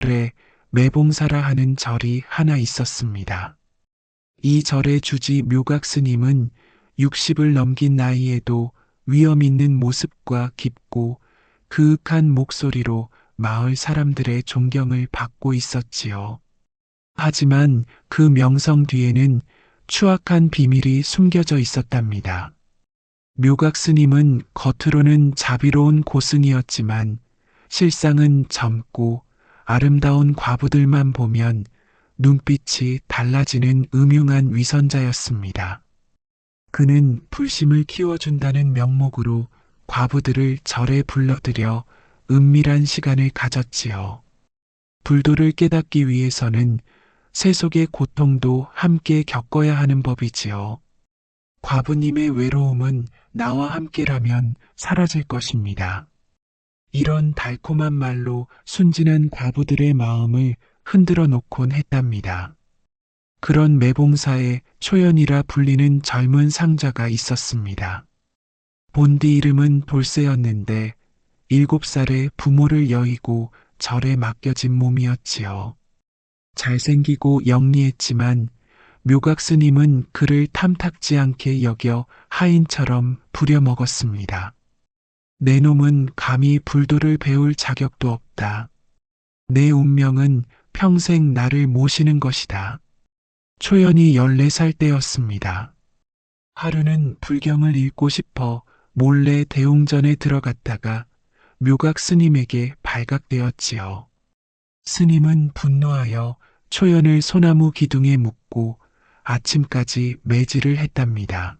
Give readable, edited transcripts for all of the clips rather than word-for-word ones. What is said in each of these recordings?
마을에 매봉사라 하는 절이 하나 있었습니다. 이 절의 주지 묘각 스님은 60을 넘긴 나이에도 위엄 있는 모습과 깊고 그윽한 목소리로 마을 사람들의 존경을 받고 있었지요. 하지만 그 명성 뒤에는 추악한 비밀이 숨겨져 있었답니다. 묘각 스님은 겉으로는 자비로운 고승이었지만 실상은 젊고 아름다운 과부들만 보면 눈빛이 달라지는 음흉한 위선자였습니다. 그는 불심을 키워준다는 명목으로 과부들을 절에 불러들여 은밀한 시간을 가졌지요. 불도를 깨닫기 위해서는 세속의 고통도 함께 겪어야 하는 법이지요. 과부님의 외로움은 나와 함께라면 사라질 것입니다. 이런 달콤한 말로 순진한 과부들의 마음을 흔들어 놓곤 했답니다. 그런 매봉사에 초연이라 불리는 젊은 상자가 있었습니다. 본디 이름은 돌쇠였는데 7살에 부모를 여의고 절에 맡겨진 몸이었지요. 잘생기고 영리했지만 묘각 스님은 그를 탐탁지 않게 여겨 하인처럼 부려먹었습니다. 내 놈은 감히 불도를 배울 자격도 없다. 내 운명은 평생 나를 모시는 것이다. 초연이 14살 때였습니다. 하루는 불경을 읽고 싶어 몰래 대웅전에 들어갔다가 묘각 스님에게 발각되었지요. 스님은 분노하여 초연을 소나무 기둥에 묶고 아침까지 매질을 했답니다.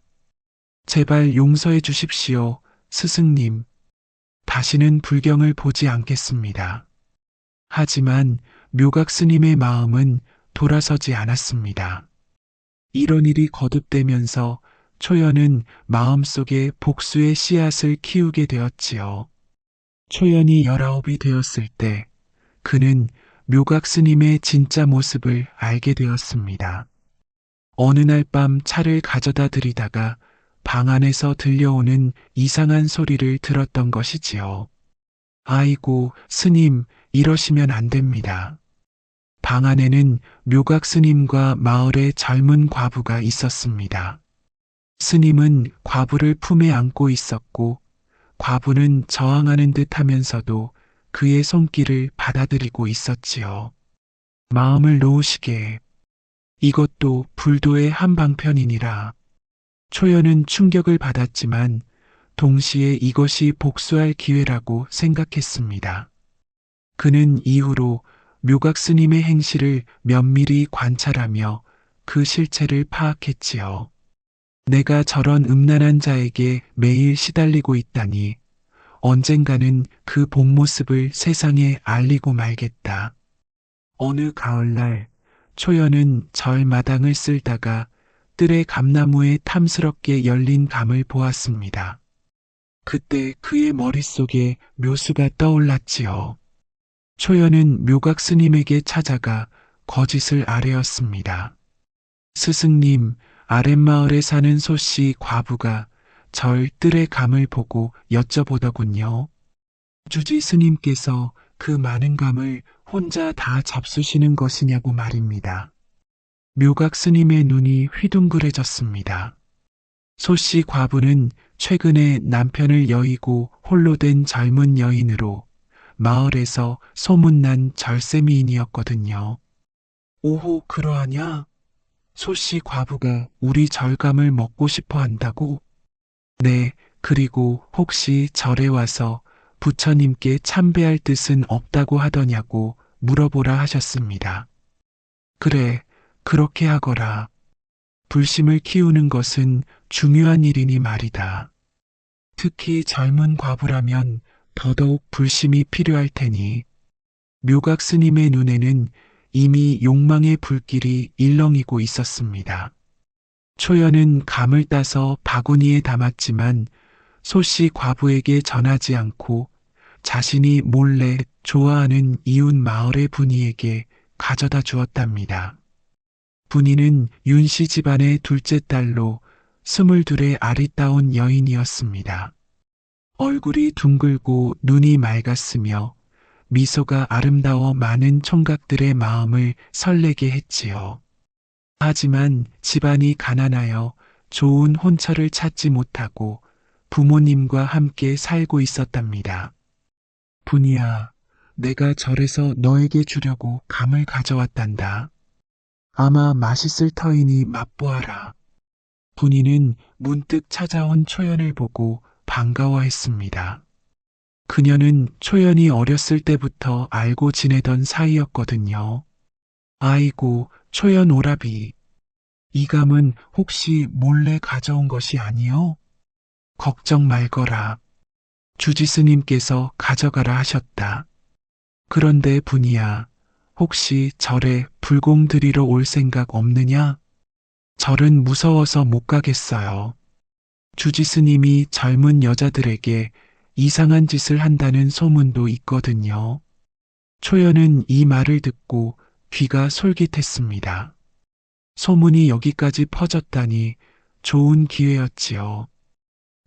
제발 용서해 주십시오, 스승님. 다시는 불경을 보지 않겠습니다. 하지만 묘각 스님의 마음은 돌아서지 않았습니다. 이런 일이 거듭되면서 초연은 마음속에 복수의 씨앗을 키우게 되었지요. 초연이 19이 되었을 때 그는 묘각 스님의 진짜 모습을 알게 되었습니다. 어느 날 밤 차를 가져다 드리다가 방 안에서 들려오는 이상한 소리를 들었던 것이지요. 아이고, 스님, 이러시면 안 됩니다. 방 안에는 묘각 스님과 마을의 젊은 과부가 있었습니다. 스님은 과부를 품에 안고 있었고, 과부는 저항하는 듯 하면서도 그의 손길을 받아들이고 있었지요. 마음을 놓으시게. 이것도 불도의 한방편이니라. 초연은 충격을 받았지만 동시에 이것이 복수할 기회라고 생각했습니다. 그는 이후로 묘각 스님의 행실을 면밀히 관찰하며 그 실체를 파악했지요. 내가 저런 음란한 자에게 매일 시달리고 있다니 언젠가는 그 본 모습을 세상에 알리고 말겠다. 어느 가을날 초연은 절 마당을 쓸다가 뜰의 감나무에 탐스럽게 열린 감을 보았습니다. 그때 그의 머릿속에 묘수가 떠올랐지요. 초연은 묘각 스님에게 찾아가 거짓을 아뢰었습니다. 스승님, 아랫마을에 사는 소씨 과부가 절 뜰의 감을 보고 여쭤보더군요. 주지 스님께서 그 많은 감을 혼자 다 잡수시는 것이냐고 말입니다. 묘각 스님의 눈이 휘둥그레졌습니다. 소씨 과부는 최근에 남편을 여의고 홀로 된 젊은 여인으로 마을에서 소문난 절세미인이었거든요. 오호, 그러하냐? 소씨 과부가 우리 절감을 먹고 싶어 한다고? 네, 그리고 혹시 절에 와서 부처님께 참배할 뜻은 없다고 하더냐고 물어보라 하셨습니다. 그래, 그렇게 하거라. 불심을 키우는 것은 중요한 일이니 말이다. 특히 젊은 과부라면 더더욱 불심이 필요할 테니. 묘각 스님의 눈에는 이미 욕망의 불길이 일렁이고 있었습니다. 초연은 감을 따서 바구니에 담았지만 소씨 과부에게 전하지 않고 자신이 몰래 좋아하는 이웃 마을의 분이에게 가져다 주었답니다. 분이는 윤씨 집안의 둘째 딸로 22의 아리따운 여인이었습니다. 얼굴이 둥글고 눈이 맑았으며 미소가 아름다워 많은 총각들의 마음을 설레게 했지요. 하지만 집안이 가난하여 좋은 혼처를 찾지 못하고 부모님과 함께 살고 있었답니다. 분이야, 내가 절에서 너에게 주려고 감을 가져왔단다. 아마 맛있을 터이니 맛보아라. 분이는 문득 찾아온 초연을 보고 반가워했습니다. 그녀는 초연이 어렸을 때부터 알고 지내던 사이였거든요. 아이고, 초연 오라비. 이 감은 혹시 몰래 가져온 것이 아니요? 걱정 말거라. 주지스님께서 가져가라 하셨다. 그런데 분이야, 혹시 절에 불공 드리러 올 생각 없느냐? 절은 무서워서 못 가겠어요. 주지스님이 젊은 여자들에게 이상한 짓을 한다는 소문도 있거든요. 초연은 이 말을 듣고 귀가 솔깃했습니다. 소문이 여기까지 퍼졌다니 좋은 기회였지요.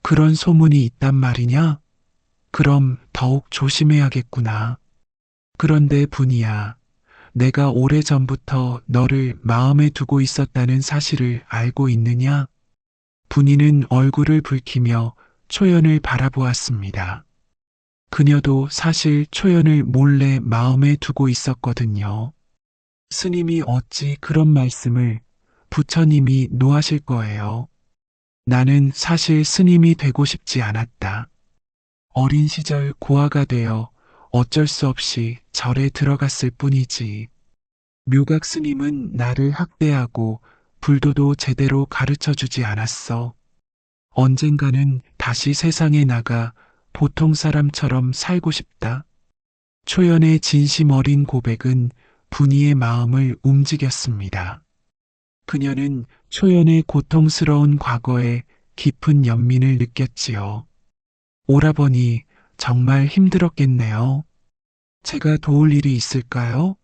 그런 소문이 있단 말이냐? 그럼 더욱 조심해야겠구나. 그런데 분이야, 내가 오래전부터 너를 마음에 두고 있었다는 사실을 알고 있느냐? 분이는 얼굴을 붉히며 초연을 바라보았습니다. 그녀도 사실 초연을 몰래 마음에 두고 있었거든요. 스님이 어찌 그런 말씀을, 부처님이 노하실 거예요. 나는 사실 스님이 되고 싶지 않았다. 어린 시절 고아가 되어 어쩔 수 없이 절에 들어갔을 뿐이지. 묘각 스님은 나를 학대하고 불도도 제대로 가르쳐 주지 않았어. 언젠가는 다시 세상에 나가 보통 사람처럼 살고 싶다. 초연의 진심 어린 고백은 분이의 마음을 움직였습니다. 그녀는 초연의 고통스러운 과거에 깊은 연민을 느꼈지요. 오라버니, 정말 힘들었겠네요. 제가 도울 일이 있을까요?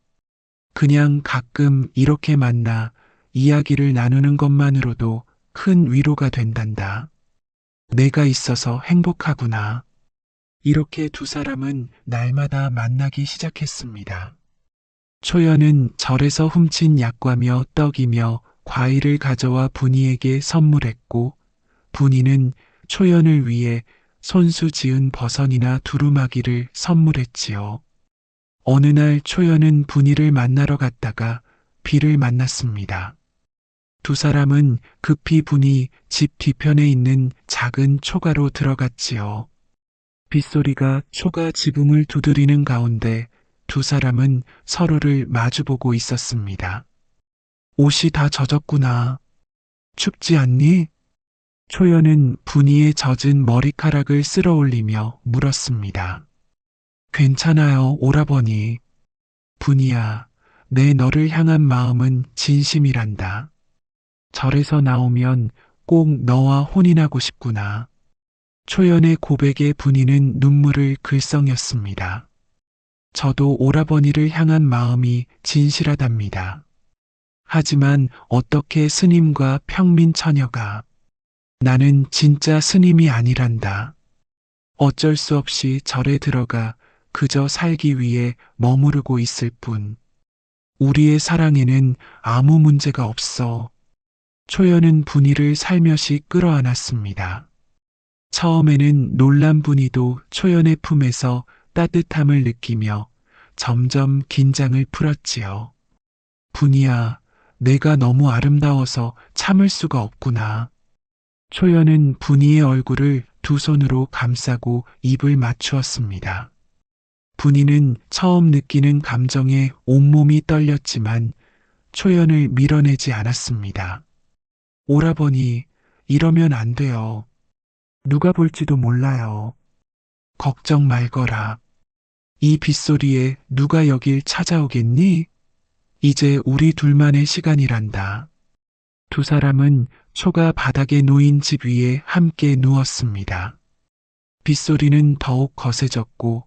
그냥 가끔 이렇게 만나 이야기를 나누는 것만으로도 큰 위로가 된단다. 내가 있어서 행복하구나. 이렇게 두 사람은 날마다 만나기 시작했습니다. 초연은 절에서 훔친 약과며 떡이며 과일을 가져와 분이에게 선물했고, 분이는 초연을 위해 손수 지은 버선이나 두루마기를 선물했지요. 어느 날 초연은 분이를 만나러 갔다가 비를 만났습니다. 두 사람은 급히 분이 집 뒤편에 있는 작은 초가로 들어갔지요. 빗소리가 초가 지붕을 두드리는 가운데 두 사람은 서로를 마주보고 있었습니다. 옷이 다 젖었구나. 춥지 않니? 초연은 분이의 젖은 머리카락을 쓸어 올리며 물었습니다. 괜찮아요, 오라버니. 분이야, 내 너를 향한 마음은 진심이란다. 절에서 나오면 꼭 너와 혼인하고 싶구나. 초연의 고백에 분이는 눈물을 글썽였습니다. 저도 오라버니를 향한 마음이 진실하답니다. 하지만 어떻게 스님과 평민 처녀가, 나는 진짜 스님이 아니란다. 어쩔 수 없이 절에 들어가 그저 살기 위해 머무르고 있을 뿐. 우리의 사랑에는 아무 문제가 없어. 초연은 분이를 살며시 끌어안았습니다. 처음에는 놀란 분이도 초연의 품에서 따뜻함을 느끼며 점점 긴장을 풀었지요. 분이야, 내가 너무 아름다워서 참을 수가 없구나. 초연은 분이의 얼굴을 두 손으로 감싸고 입을 맞추었습니다. 분이는 처음 느끼는 감정에 온몸이 떨렸지만 초연을 밀어내지 않았습니다. 오라버니, 이러면 안 돼요. 누가 볼지도 몰라요. 걱정 말거라. 이 빗소리에 누가 여길 찾아오겠니? 이제 우리 둘만의 시간이란다. 두 사람은 초가 바닥에 놓인 집 위에 함께 누웠습니다. 빗소리는 더욱 거세졌고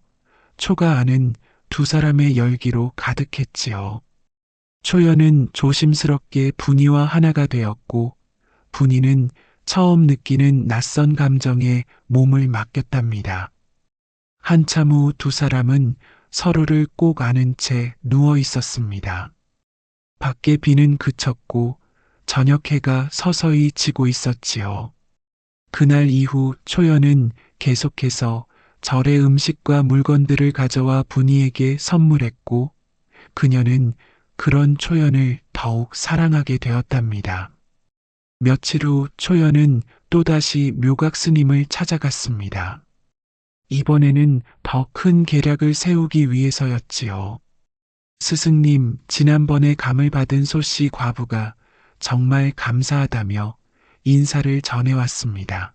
초가 안은 두 사람의 열기로 가득했지요. 초연은 조심스럽게 분이와 하나가 되었고 분이는 처음 느끼는 낯선 감정에 몸을 맡겼답니다. 한참 후 두 사람은 서로를 꼭 안은 채 누워 있었습니다. 밖에 비는 그쳤고 저녁 해가 서서히 지고 있었지요. 그날 이후 초연은 계속해서 절의 음식과 물건들을 가져와 분이에게 선물했고 그녀는 그런 초연을 더욱 사랑하게 되었답니다. 며칠 후 초연은 또다시 묘각 스님을 찾아갔습니다. 이번에는 더 큰 계략을 세우기 위해서였지요. 스승님, 지난번에 감을 받은 소씨 과부가 정말 감사하다며 인사를 전해왔습니다.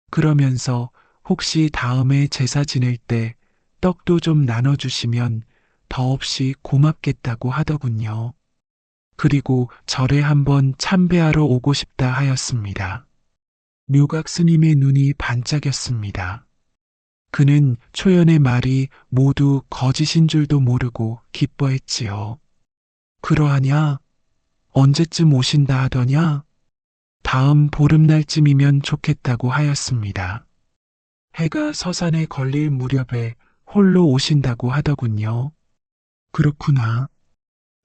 그러면서 혹시 다음에 제사 지낼 때 떡도 좀 나눠주시면 더없이 고맙겠다고 하더군요. 그리고 절에 한번 참배하러 오고 싶다 하였습니다. 묘각 스님의 눈이 반짝였습니다. 그는 초연의 말이 모두 거짓인 줄도 모르고 기뻐했지요. 그러하냐? 언제쯤 오신다 하더냐? 다음 보름날쯤이면 좋겠다고 하였습니다. 해가 서산에 걸릴 무렵에 홀로 오신다고 하더군요. 그렇구나.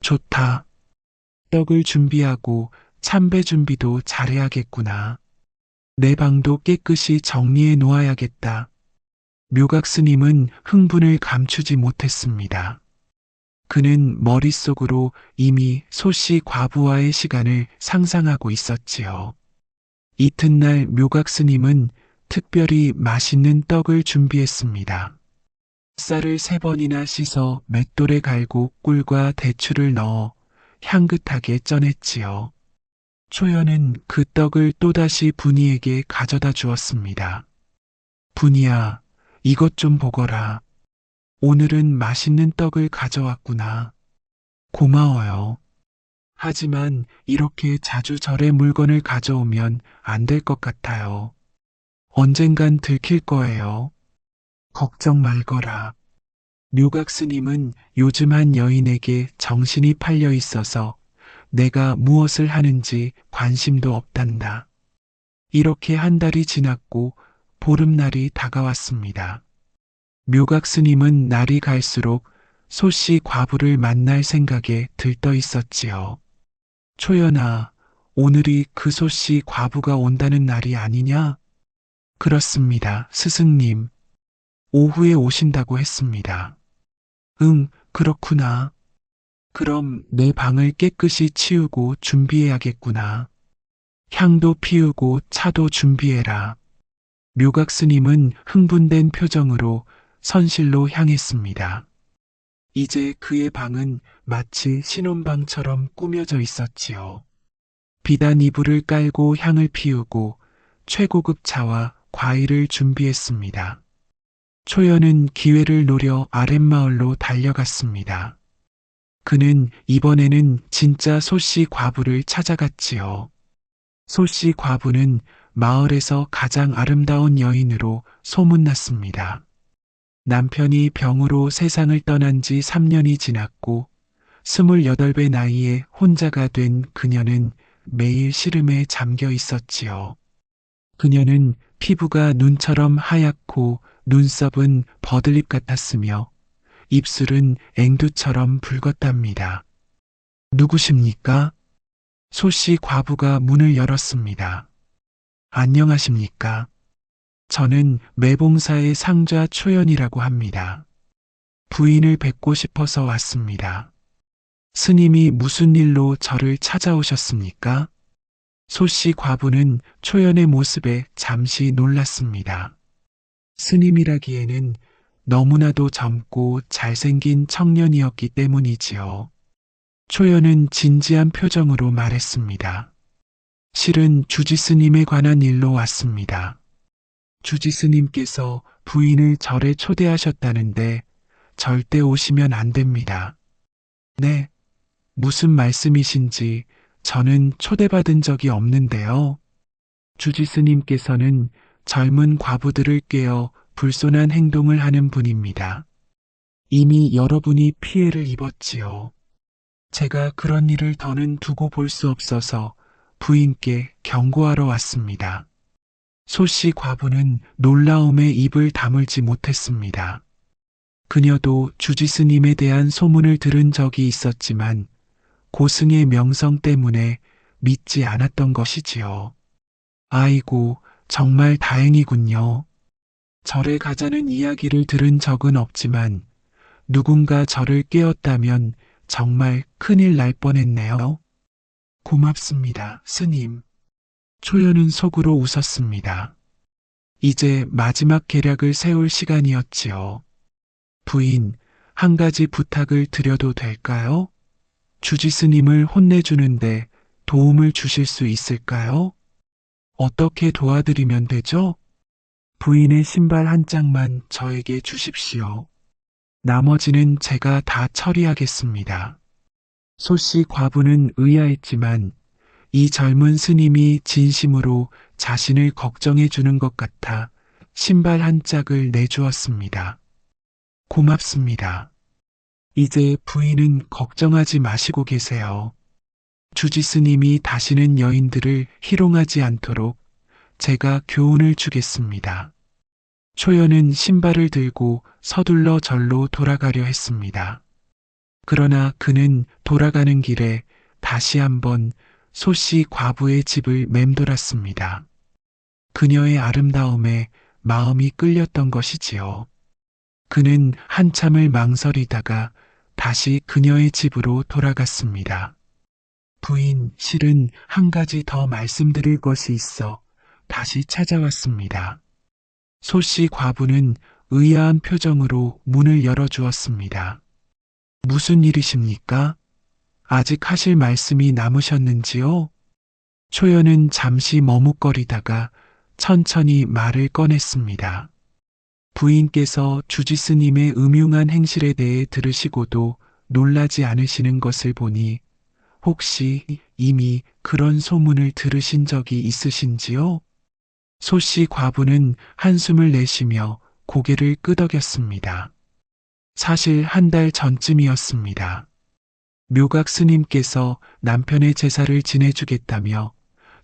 좋다. 떡을 준비하고 참배 준비도 잘해야겠구나. 내 방도 깨끗이 정리해 놓아야겠다. 묘각 스님은 흥분을 감추지 못했습니다. 그는 머릿속으로 이미 소씨 과부와의 시간을 상상하고 있었지요. 이튿날 묘각 스님은 특별히 맛있는 떡을 준비했습니다. 쌀을 3번이나 씻어 맷돌에 갈고 꿀과 대추를 넣어 향긋하게 쪄냈지요. 초연은 그 떡을 또다시 분이에게 가져다 주었습니다. 분이야, 이것 좀 보거라. 오늘은 맛있는 떡을 가져왔구나. 고마워요. 하지만 이렇게 자주 절에 물건을 가져오면 안 될 것 같아요. 언젠간 들킬 거예요. 걱정 말거라. 묘각 스님은 요즘 한 여인에게 정신이 팔려 있어서 내가 무엇을 하는지 관심도 없단다. 이렇게 한 달이 지났고 보름날이 다가왔습니다. 묘각 스님은 날이 갈수록 소씨 과부를 만날 생각에 들떠 있었지요. 초연아, 오늘이 그 소씨 과부가 온다는 날이 아니냐? 그렇습니다, 스승님. 오후에 오신다고 했습니다. 응, 그렇구나. 그럼 내 방을 깨끗이 치우고 준비해야겠구나. 향도 피우고 차도 준비해라. 묘각 스님은 흥분된 표정으로 선실로 향했습니다. 이제 그의 방은 마치 신혼방처럼 꾸며져 있었지요. 비단 이불을 깔고 향을 피우고 최고급 차와 과일을 준비했습니다. 초연은 기회를 노려 아랫마을로 달려갔습니다. 그는 이번에는 진짜 소씨 과부를 찾아갔지요. 소씨 과부는 마을에서 가장 아름다운 여인으로 소문났습니다. 남편이 병으로 세상을 떠난 지 3년이 지났고 28배 나이에 혼자가 된 그녀는 매일 시름에 잠겨 있었지요. 그녀는 피부가 눈처럼 하얗고 눈썹은 버들잎 같았으며 입술은 앵두처럼 붉었답니다. 누구십니까? 소씨 과부가 문을 열었습니다. 안녕하십니까? 저는 매봉사의 상좌 초연이라고 합니다. 부인을 뵙고 싶어서 왔습니다. 스님이 무슨 일로 저를 찾아오셨습니까? 소씨 과부는 초연의 모습에 잠시 놀랐습니다. 스님이라기에는 너무나도 젊고 잘생긴 청년이었기 때문이지요. 초연은 진지한 표정으로 말했습니다. 실은 주지스님에 관한 일로 왔습니다. 주지스님께서 부인을 절에 초대하셨다는데 절대 오시면 안 됩니다. 네, 무슨 말씀이신지 저는 초대받은 적이 없는데요. 주지스님께서는 젊은 과부들을 꿰어 불손한 행동을 하는 분입니다. 이미 여러분이 피해를 입었지요. 제가 그런 일을 더는 두고 볼 수 없어서 부인께 경고하러 왔습니다. 소씨 과부는 놀라움에 입을 다물지 못했습니다. 그녀도 주지스님에 대한 소문을 들은 적이 있었지만 고승의 명성 때문에 믿지 않았던 것이지요. 아이고, 정말 다행이군요. 절에 가자는 이야기를 들은 적은 없지만 누군가 저를 깨웠다면 정말 큰일 날 뻔했네요. 고맙습니다, 스님. 초연은 속으로 웃었습니다. 이제 마지막 계략을 세울 시간이었지요. 부인, 한 가지 부탁을 드려도 될까요? 주지스님을 혼내주는데 도움을 주실 수 있을까요? 어떻게 도와드리면 되죠? 부인의 신발 한 짝만 저에게 주십시오. 나머지는 제가 다 처리하겠습니다. 소씨 과부는 의아했지만 이 젊은 스님이 진심으로 자신을 걱정해 주는 것 같아 신발 한 짝을 내주었습니다. 고맙습니다. 이제 부인은 걱정하지 마시고 계세요. 주지스님이 다시는 여인들을 희롱하지 않도록 제가 교훈을 주겠습니다. 초연은 신발을 들고 서둘러 절로 돌아가려 했습니다. 그러나 그는 돌아가는 길에 다시 한번 소씨 과부의 집을 맴돌았습니다. 그녀의 아름다움에 마음이 끌렸던 것이지요. 그는 한참을 망설이다가 다시 그녀의 집으로 돌아갔습니다. 부인, 실은 한 가지 더 말씀드릴 것이 있어 다시 찾아왔습니다. 소씨 과부는 의아한 표정으로 문을 열어주었습니다. 무슨 일이십니까? 아직 하실 말씀이 남으셨는지요? 초연은 잠시 머뭇거리다가 천천히 말을 꺼냈습니다. 부인께서 주지스님의 음흉한 행실에 대해 들으시고도 놀라지 않으시는 것을 보니 혹시 이미 그런 소문을 들으신 적이 있으신지요? 소씨 과부는 한숨을 내쉬며 고개를 끄덕였습니다. 사실 한 달 전쯤이었습니다. 묘각 스님께서 남편의 제사를 지내주겠다며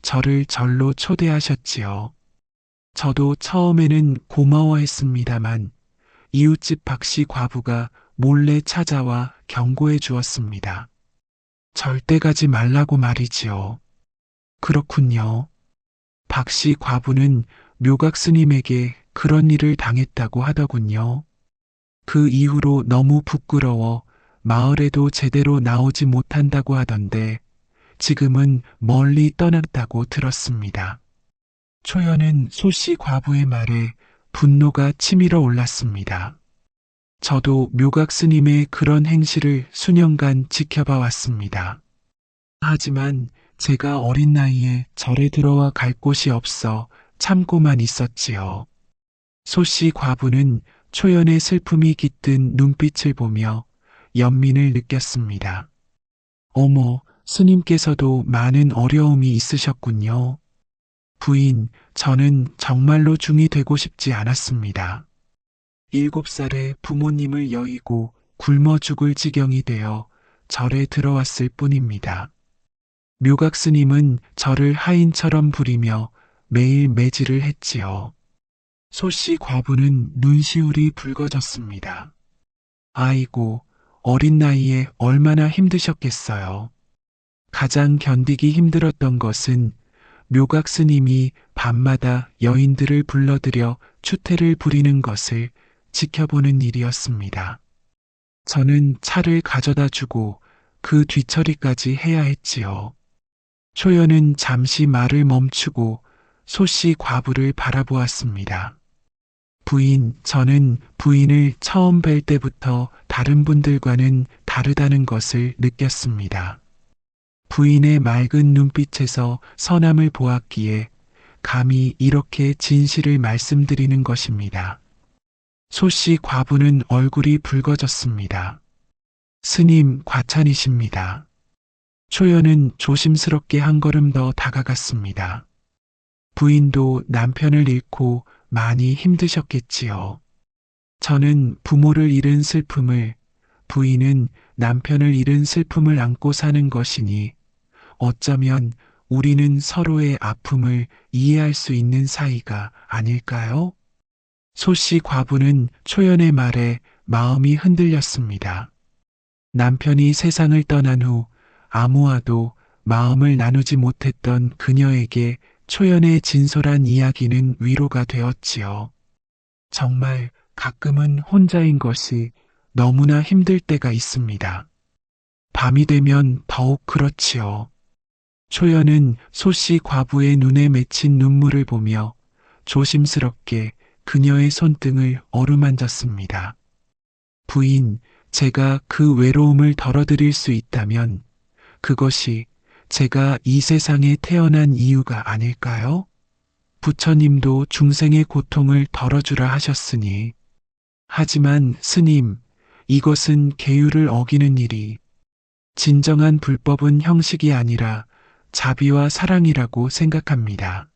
저를 절로 초대하셨지요. 저도 처음에는 고마워했습니다만 이웃집 박씨 과부가 몰래 찾아와 경고해 주었습니다. 절대 가지 말라고 말이지요. 그렇군요. 박씨 과부는 묘각 스님에게 그런 일을 당했다고 하더군요. 그 이후로 너무 부끄러워 마을에도 제대로 나오지 못한다고 하던데 지금은 멀리 떠났다고 들었습니다. 초연은 소씨 과부의 말에 분노가 치밀어 올랐습니다. 저도 묘각 스님의 그런 행실을 수년간 지켜봐 왔습니다. 하지만 제가 어린 나이에 절에 들어와 갈 곳이 없어 참고만 있었지요. 소씨 과부는 초연의 슬픔이 깃든 눈빛을 보며 연민을 느꼈습니다. 어머, 스님께서도 많은 어려움이 있으셨군요. 부인, 저는 정말로 중이 되고 싶지 않았습니다. 7살에 부모님을 여의고 굶어 죽을 지경이 되어 절에 들어왔을 뿐입니다. 묘각 스님은 저를 하인처럼 부리며 매일 매질을 했지요. 소씨 과부는 눈시울이 붉어졌습니다. 아이고, 어린 나이에 얼마나 힘드셨겠어요. 가장 견디기 힘들었던 것은 묘각 스님이 밤마다 여인들을 불러들여 추태를 부리는 것을 지켜보는 일이었습니다. 저는 차를 가져다 주고 그 뒤처리까지 해야 했지요. 초연은 잠시 말을 멈추고 소씨 과부를 바라보았습니다. 부인, 저는 부인을 처음 뵐 때부터 다른 분들과는 다르다는 것을 느꼈습니다. 부인의 맑은 눈빛에서 선함을 보았기에 감히 이렇게 진실을 말씀드리는 것입니다. 소씨 과부는 얼굴이 붉어졌습니다. 스님 과찬이십니다. 초연은 조심스럽게 한 걸음 더 다가갔습니다. 부인도 남편을 잃고 많이 힘드셨겠지요. 저는 부모를 잃은 슬픔을, 부인은 남편을 잃은 슬픔을 안고 사는 것이니 어쩌면 우리는 서로의 아픔을 이해할 수 있는 사이가 아닐까요? 소씨 과부는 초연의 말에 마음이 흔들렸습니다. 남편이 세상을 떠난 후 아무와도 마음을 나누지 못했던 그녀에게 초연의 진솔한 이야기는 위로가 되었지요. 정말 가끔은 혼자인 것이 너무나 힘들 때가 있습니다. 밤이 되면 더욱 그렇지요. 초연은 소씨 과부의 눈에 맺힌 눈물을 보며 조심스럽게 그녀의 손등을 어루만졌습니다. 부인, 제가 그 외로움을 덜어드릴 수 있다면 그것이 제가 이 세상에 태어난 이유가 아닐까요? 부처님도 중생의 고통을 덜어주라 하셨으니. 하지만 스님, 이것은 계율을 어기는 일이 진정한 불법은 형식이 아니라 자비와 사랑이라고 생각합니다.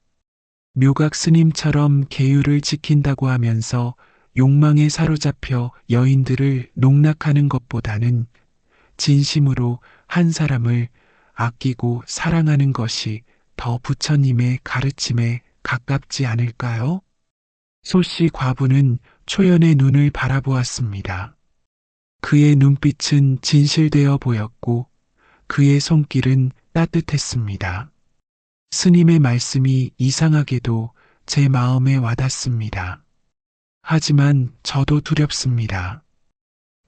묘각 스님처럼 계율을 지킨다고 하면서 욕망에 사로잡혀 여인들을 농락하는 것보다는 진심으로 한 사람을 아끼고 사랑하는 것이 더 부처님의 가르침에 가깝지 않을까요? 소씨 과부는 초연의 눈을 바라보았습니다. 그의 눈빛은 진실되어 보였고 그의 손길은 따뜻했습니다. 스님의 말씀이 이상하게도 제 마음에 와닿습니다. 하지만 저도 두렵습니다.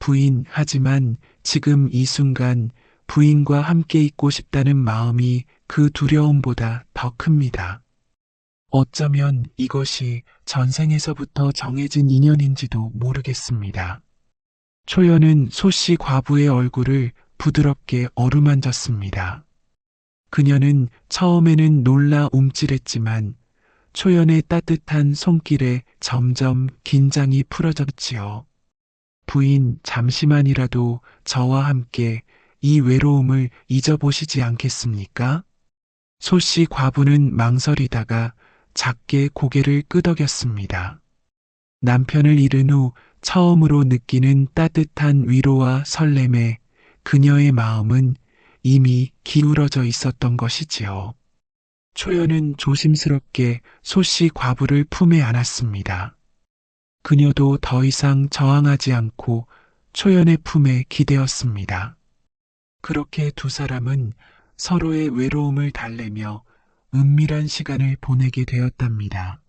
부인, 하지만 지금 이 순간 부인과 함께 있고 싶다는 마음이 그 두려움보다 더 큽니다. 어쩌면 이것이 전생에서부터 정해진 인연인지도 모르겠습니다. 초연은 소씨 과부의 얼굴을 부드럽게 어루만졌습니다. 그녀는 처음에는 놀라 움찔했지만 초연의 따뜻한 손길에 점점 긴장이 풀어졌지요. 부인, 잠시만이라도 저와 함께 이 외로움을 잊어보시지 않겠습니까? 소씨 과부는 망설이다가 작게 고개를 끄덕였습니다. 남편을 잃은 후 처음으로 느끼는 따뜻한 위로와 설렘에 그녀의 마음은 이미 기울어져 있었던 것이지요. 초연은 조심스럽게 소씨 과부를 품에 안았습니다. 그녀도 더 이상 저항하지 않고 초연의 품에 기대었습니다. 그렇게 두 사람은 서로의 외로움을 달래며 은밀한 시간을 보내게 되었답니다.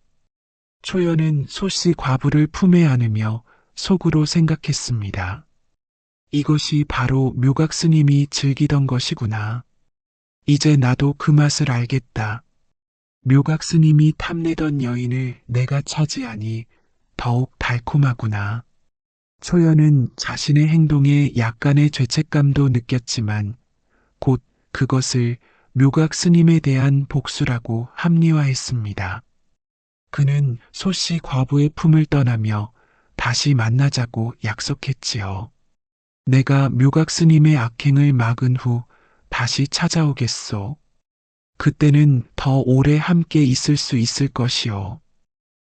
초연은 소씨 과부를 품에 안으며 속으로 생각했습니다. 이것이 바로 묘각 스님이 즐기던 것이구나. 이제 나도 그 맛을 알겠다. 묘각 스님이 탐내던 여인을 내가 차지하니 더욱 달콤하구나. 초연은 자신의 행동에 약간의 죄책감도 느꼈지만 곧 그것을 묘각 스님에 대한 복수라고 합리화했습니다. 그는 소씨 과부의 품을 떠나며 다시 만나자고 약속했지요. 내가 묘각 스님의 악행을 막은 후 다시 찾아오겠소. 그때는 더 오래 함께 있을 수 있을 것이오.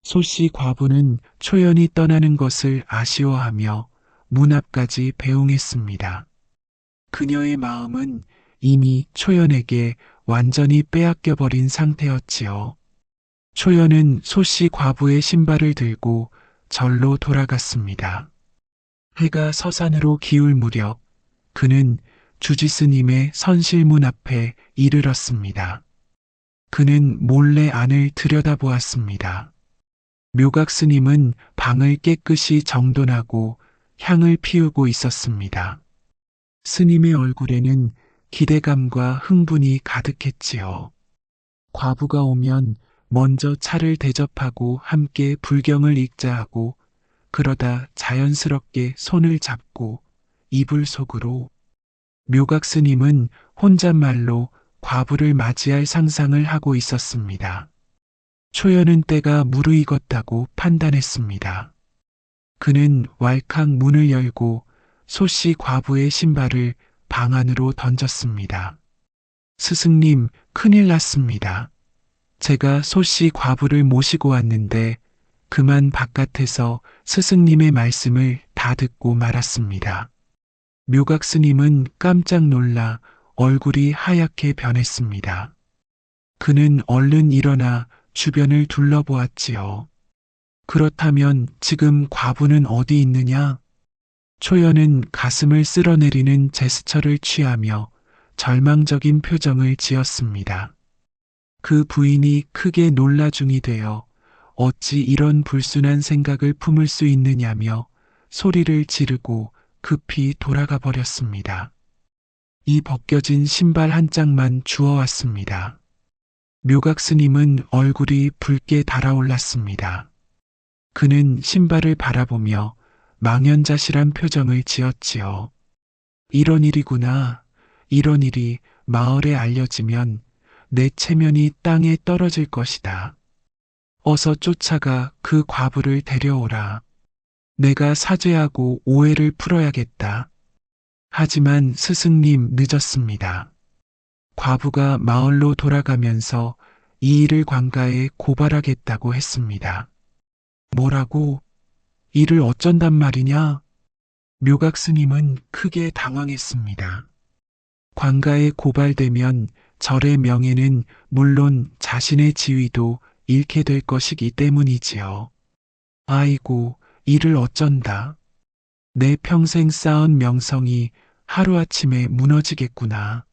소씨 과부는 초연이 떠나는 것을 아쉬워하며 문 앞까지 배웅했습니다. 그녀의 마음은 이미 초연에게 완전히 빼앗겨버린 상태였지요. 초연은 소씨 과부의 신발을 들고 절로 돌아갔습니다. 해가 서산으로 기울 무렵 그는 주지스님의 선실문 앞에 이르렀습니다. 그는 몰래 안을 들여다보았습니다. 묘각 스님은 방을 깨끗이 정돈하고 향을 피우고 있었습니다. 스님의 얼굴에는 기대감과 흥분이 가득했지요. 과부가 오면 먼저 차를 대접하고 함께 불경을 읽자 하고 그러다 자연스럽게 손을 잡고 이불 속으로. 묘각 스님은 혼잣말로 과부를 맞이할 상상을 하고 있었습니다. 초연은 때가 무르익었다고 판단했습니다. 그는 왈칵 문을 열고 소씨 과부의 신발을 방 안으로 던졌습니다. 스승님, 큰일 났습니다. 제가 소씨 과부를 모시고 왔는데 그만 바깥에서 스승님의 말씀을 다 듣고 말았습니다. 묘각 스님은 깜짝 놀라 얼굴이 하얗게 변했습니다. 그는 얼른 일어나 주변을 둘러보았지요. 그렇다면 지금 과부는 어디 있느냐? 초연은 가슴을 쓸어내리는 제스처를 취하며 절망적인 표정을 지었습니다. 그 부인이 크게 놀라 중이 되어 어찌 이런 불순한 생각을 품을 수 있느냐며 소리를 지르고 급히 돌아가 버렸습니다. 이 벗겨진 신발 한 짝만 주워왔습니다. 묘각 스님은 얼굴이 붉게 달아올랐습니다. 그는 신발을 바라보며 망연자실한 표정을 지었지요. 이런 일이구나. 이런 일이 마을에 알려지면 내 체면이 땅에 떨어질 것이다. 어서 쫓아가 그 과부를 데려오라. 내가 사죄하고 오해를 풀어야겠다. 하지만 스승님 늦었습니다. 과부가 마을로 돌아가면서 이 일을 관가에 고발하겠다고 했습니다. 뭐라고? 이를 어쩐단 말이냐? 묘각 스님은 크게 당황했습니다. 관가에 고발되면 절의 명예는 물론 자신의 지위도 잃게 될 것이기 때문이지요. 아이고, 이를 어쩐다. 내 평생 쌓은 명성이 하루아침에 무너지겠구나.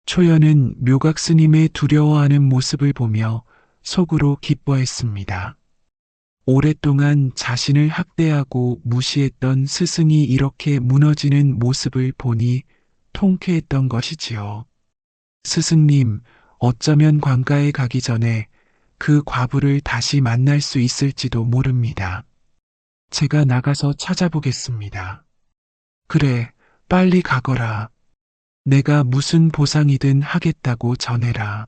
초연은 묘각 스님의 두려워하는 모습을 보며 속으로 기뻐했습니다. 오랫동안 자신을 학대하고 무시했던 스승이 이렇게 무너지는 모습을 보니 통쾌했던 것이지요. 스승님, 어쩌면 관가에 가기 전에 그 과부를 다시 만날 수 있을지도 모릅니다. 제가 나가서 찾아보겠습니다. 그래, 빨리 가거라. 내가 무슨 보상이든 하겠다고 전해라.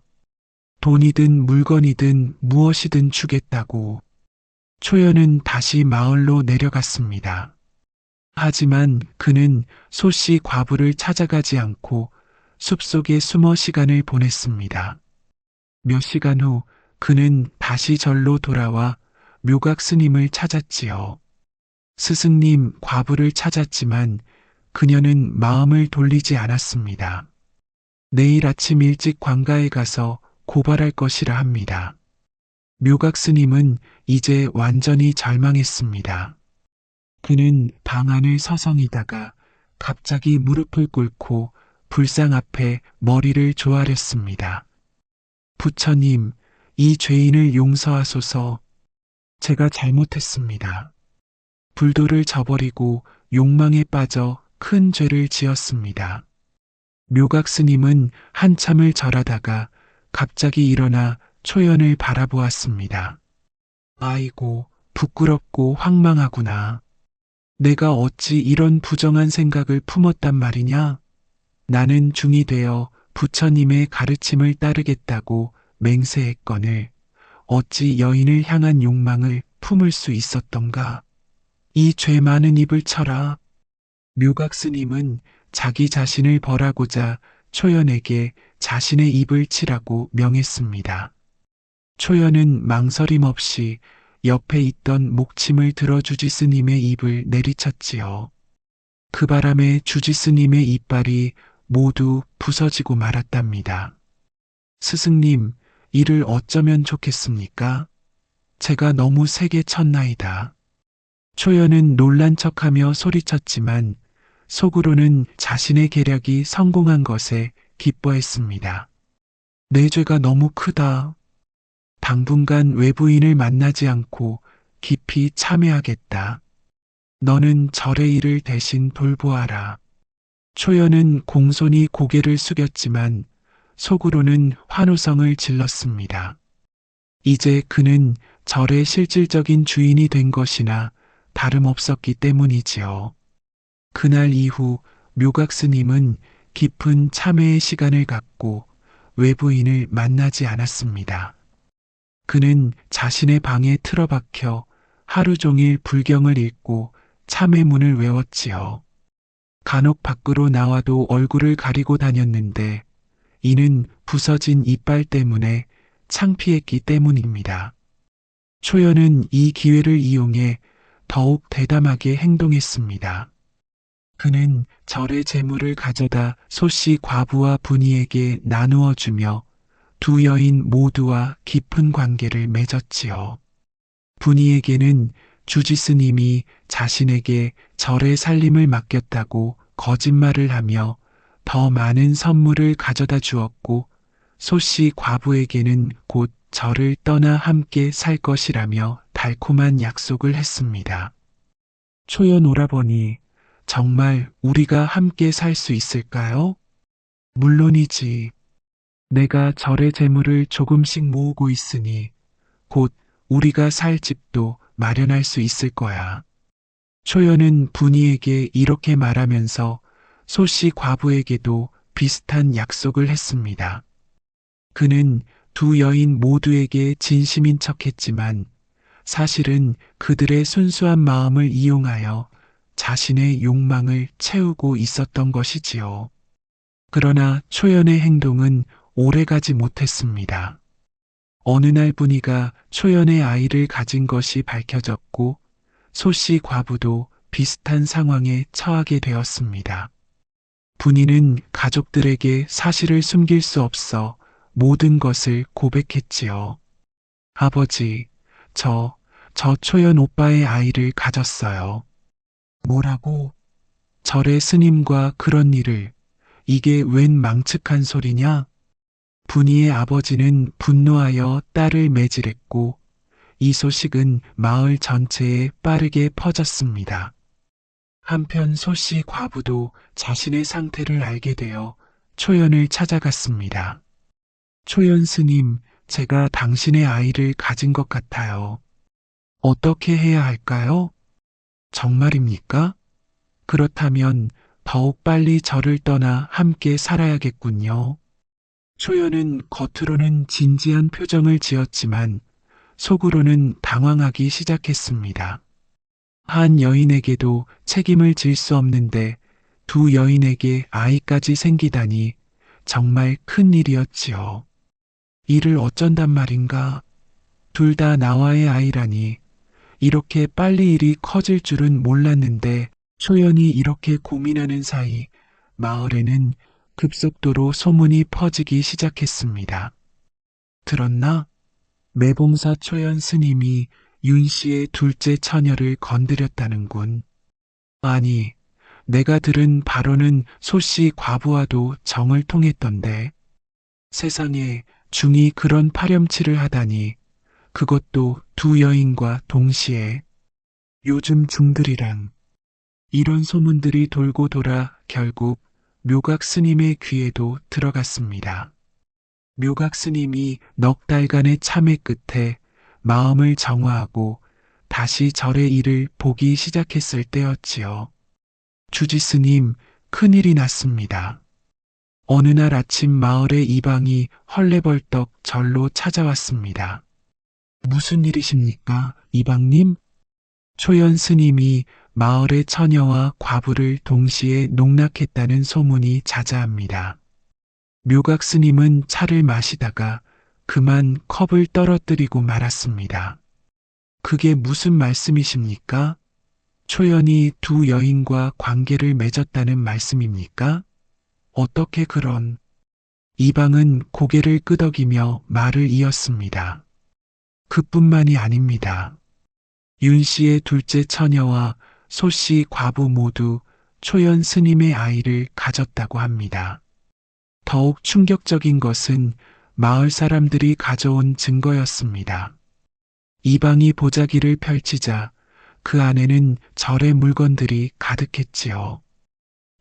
돈이든 물건이든 무엇이든 주겠다고. 초연은 다시 마을로 내려갔습니다. 하지만 그는 소씨 과부를 찾아가지 않고 숲속에 숨어 시간을 보냈습니다. 몇 시간 후 그는 다시 절로 돌아와 묘각 스님을 찾았지요. 스승님, 과부를 찾았지만 그녀는 마음을 돌리지 않았습니다. 내일 아침 일찍 관가에 가서 고발할 것이라 합니다. 묘각 스님은 이제 완전히 절망했습니다. 그는 방 안을 서성이다가 갑자기 무릎을 꿇고 불상 앞에 머리를 조아렸습니다. 부처님, 이 죄인을 용서하소서. 제가 잘못했습니다. 불도를 저버리고 욕망에 빠져 큰 죄를 지었습니다. 묘각 스님은 한참을 절하다가 갑자기 일어나 초연을 바라보았습니다. 아이고, 부끄럽고 황망하구나. 내가 어찌 이런 부정한 생각을 품었단 말이냐? 나는 중이 되어 부처님의 가르침을 따르겠다고 맹세했거늘 어찌 여인을 향한 욕망을 품을 수 있었던가? 이 죄 많은 입을 쳐라. 묘각 스님은 자기 자신을 벌하고자 초연에게 자신의 입을 치라고 명했습니다. 초연은 망설임 없이 옆에 있던 목침을 들어 주지스님의 입을 내리쳤지요. 그 바람에 주지스님의 이빨이 모두 부서지고 말았답니다. 스승님, 이를 어쩌면 좋겠습니까? 제가 너무 세게 쳤나이다. 초연은 놀란 척하며 소리쳤지만 속으로는 자신의 계략이 성공한 것에 기뻐했습니다. 내 죄가 너무 크다. 당분간 외부인을 만나지 않고 깊이 참회하겠다. 너는 절의 일을 대신 돌보아라. 초연은 공손히 고개를 숙였지만 속으로는 환호성을 질렀습니다. 이제 그는 절의 실질적인 주인이 된 것이나 다름없었기 때문이지요. 그날 이후 묘각 스님은 깊은 참회의 시간을 갖고 외부인을 만나지 않았습니다. 그는 자신의 방에 틀어박혀 하루 종일 불경을 읽고 참회문을 외웠지요. 간혹 밖으로 나와도 얼굴을 가리고 다녔는데 이는 부서진 이빨 때문에 창피했기 때문입니다. 초연은 이 기회를 이용해 더욱 대담하게 행동했습니다. 그는 절의 재물을 가져다 소씨 과부와 분이에게 나누어 주며 두 여인 모두와 깊은 관계를 맺었지요. 분이에게는 주지스님이 자신에게 절의 살림을 맡겼다고 거짓말을 하며 더 많은 선물을 가져다 주었고 소씨 과부에게는 곧 절을 떠나 함께 살 것이라며 달콤한 약속을 했습니다. 초연 오라버니, 정말 우리가 함께 살 수 있을까요? 물론이지. 내가 절의 재물을 조금씩 모으고 있으니 곧 우리가 살 집도 마련할 수 있을 거야. 초연은 분이에게 이렇게 말하면서 소씨 과부에게도 비슷한 약속을 했습니다. 그는 두 여인 모두에게 진심인 척했지만 사실은 그들의 순수한 마음을 이용하여 자신의 욕망을 채우고 있었던 것이지요. 그러나 초연의 행동은 오래가지 못했습니다. 어느 날 분이가 초연의 아이를 가진 것이 밝혀졌고 소씨 과부도 비슷한 상황에 처하게 되었습니다. 분이는 가족들에게 사실을 숨길 수 없어 모든 것을 고백했지요. 아버지, 저 초연 오빠의 아이를 가졌어요. 뭐라고? 절의 스님과 그런 일을, 이게 웬 망측한 소리냐? 분이의 아버지는 분노하여 딸을 매질했고 이 소식은 마을 전체에 빠르게 퍼졌습니다. 한편 소씨 과부도 자신의 상태를 알게 되어 초연을 찾아갔습니다. 초연 스님, 제가 당신의 아이를 가진 것 같아요. 어떻게 해야 할까요? 정말입니까? 그렇다면 더욱 빨리 절을 떠나 함께 살아야겠군요. 초연은 겉으로는 진지한 표정을 지었지만 속으로는 당황하기 시작했습니다. 한 여인에게도 책임을 질 수 없는데 두 여인에게 아이까지 생기다니 정말 큰 일이었지요. 이를 어쩐단 말인가? 둘 다 나와의 아이라니 이렇게 빨리 일이 커질 줄은 몰랐는데 초연이 이렇게 고민하는 사이 마을에는 급속도로 소문이 퍼지기 시작했습니다. 들었나? 매봉사 초연 스님이 윤 씨의 둘째 처녀를 건드렸다는군. 아니, 내가 들은 바로는 소씨 과부와도 정을 통했던데. 세상에 중이 그런 파렴치를 하다니. 그것도 두 여인과 동시에. 요즘 중들이란. 이런 소문들이 돌고 돌아 결국 묘각 스님의 귀에도 들어갔습니다. 묘각 스님이 넉 달간의 참회 끝에 마음을 정화하고 다시 절의 일을 보기 시작했을 때였지요. 주지 스님, 큰일이 났습니다. 어느 날 아침 마을의 이방이 헐레벌떡 절로 찾아왔습니다. 무슨 일이십니까, 이방님? 초연 스님이 마을의 처녀와 과부를 동시에 농락했다는 소문이 자자합니다. 묘각 스님은 차를 마시다가 그만 컵을 떨어뜨리고 말았습니다. 그게 무슨 말씀이십니까? 초연이 두 여인과 관계를 맺었다는 말씀입니까? 어떻게 그런... 이방은 고개를 끄덕이며 말을 이었습니다. 그뿐만이 아닙니다. 윤 씨의 둘째 처녀와 소 씨 과부 모두 초연 스님의 아이를 가졌다고 합니다. 더욱 충격적인 것은 마을 사람들이 가져온 증거였습니다. 이방이 보자기를 펼치자 그 안에는 절의 물건들이 가득했지요.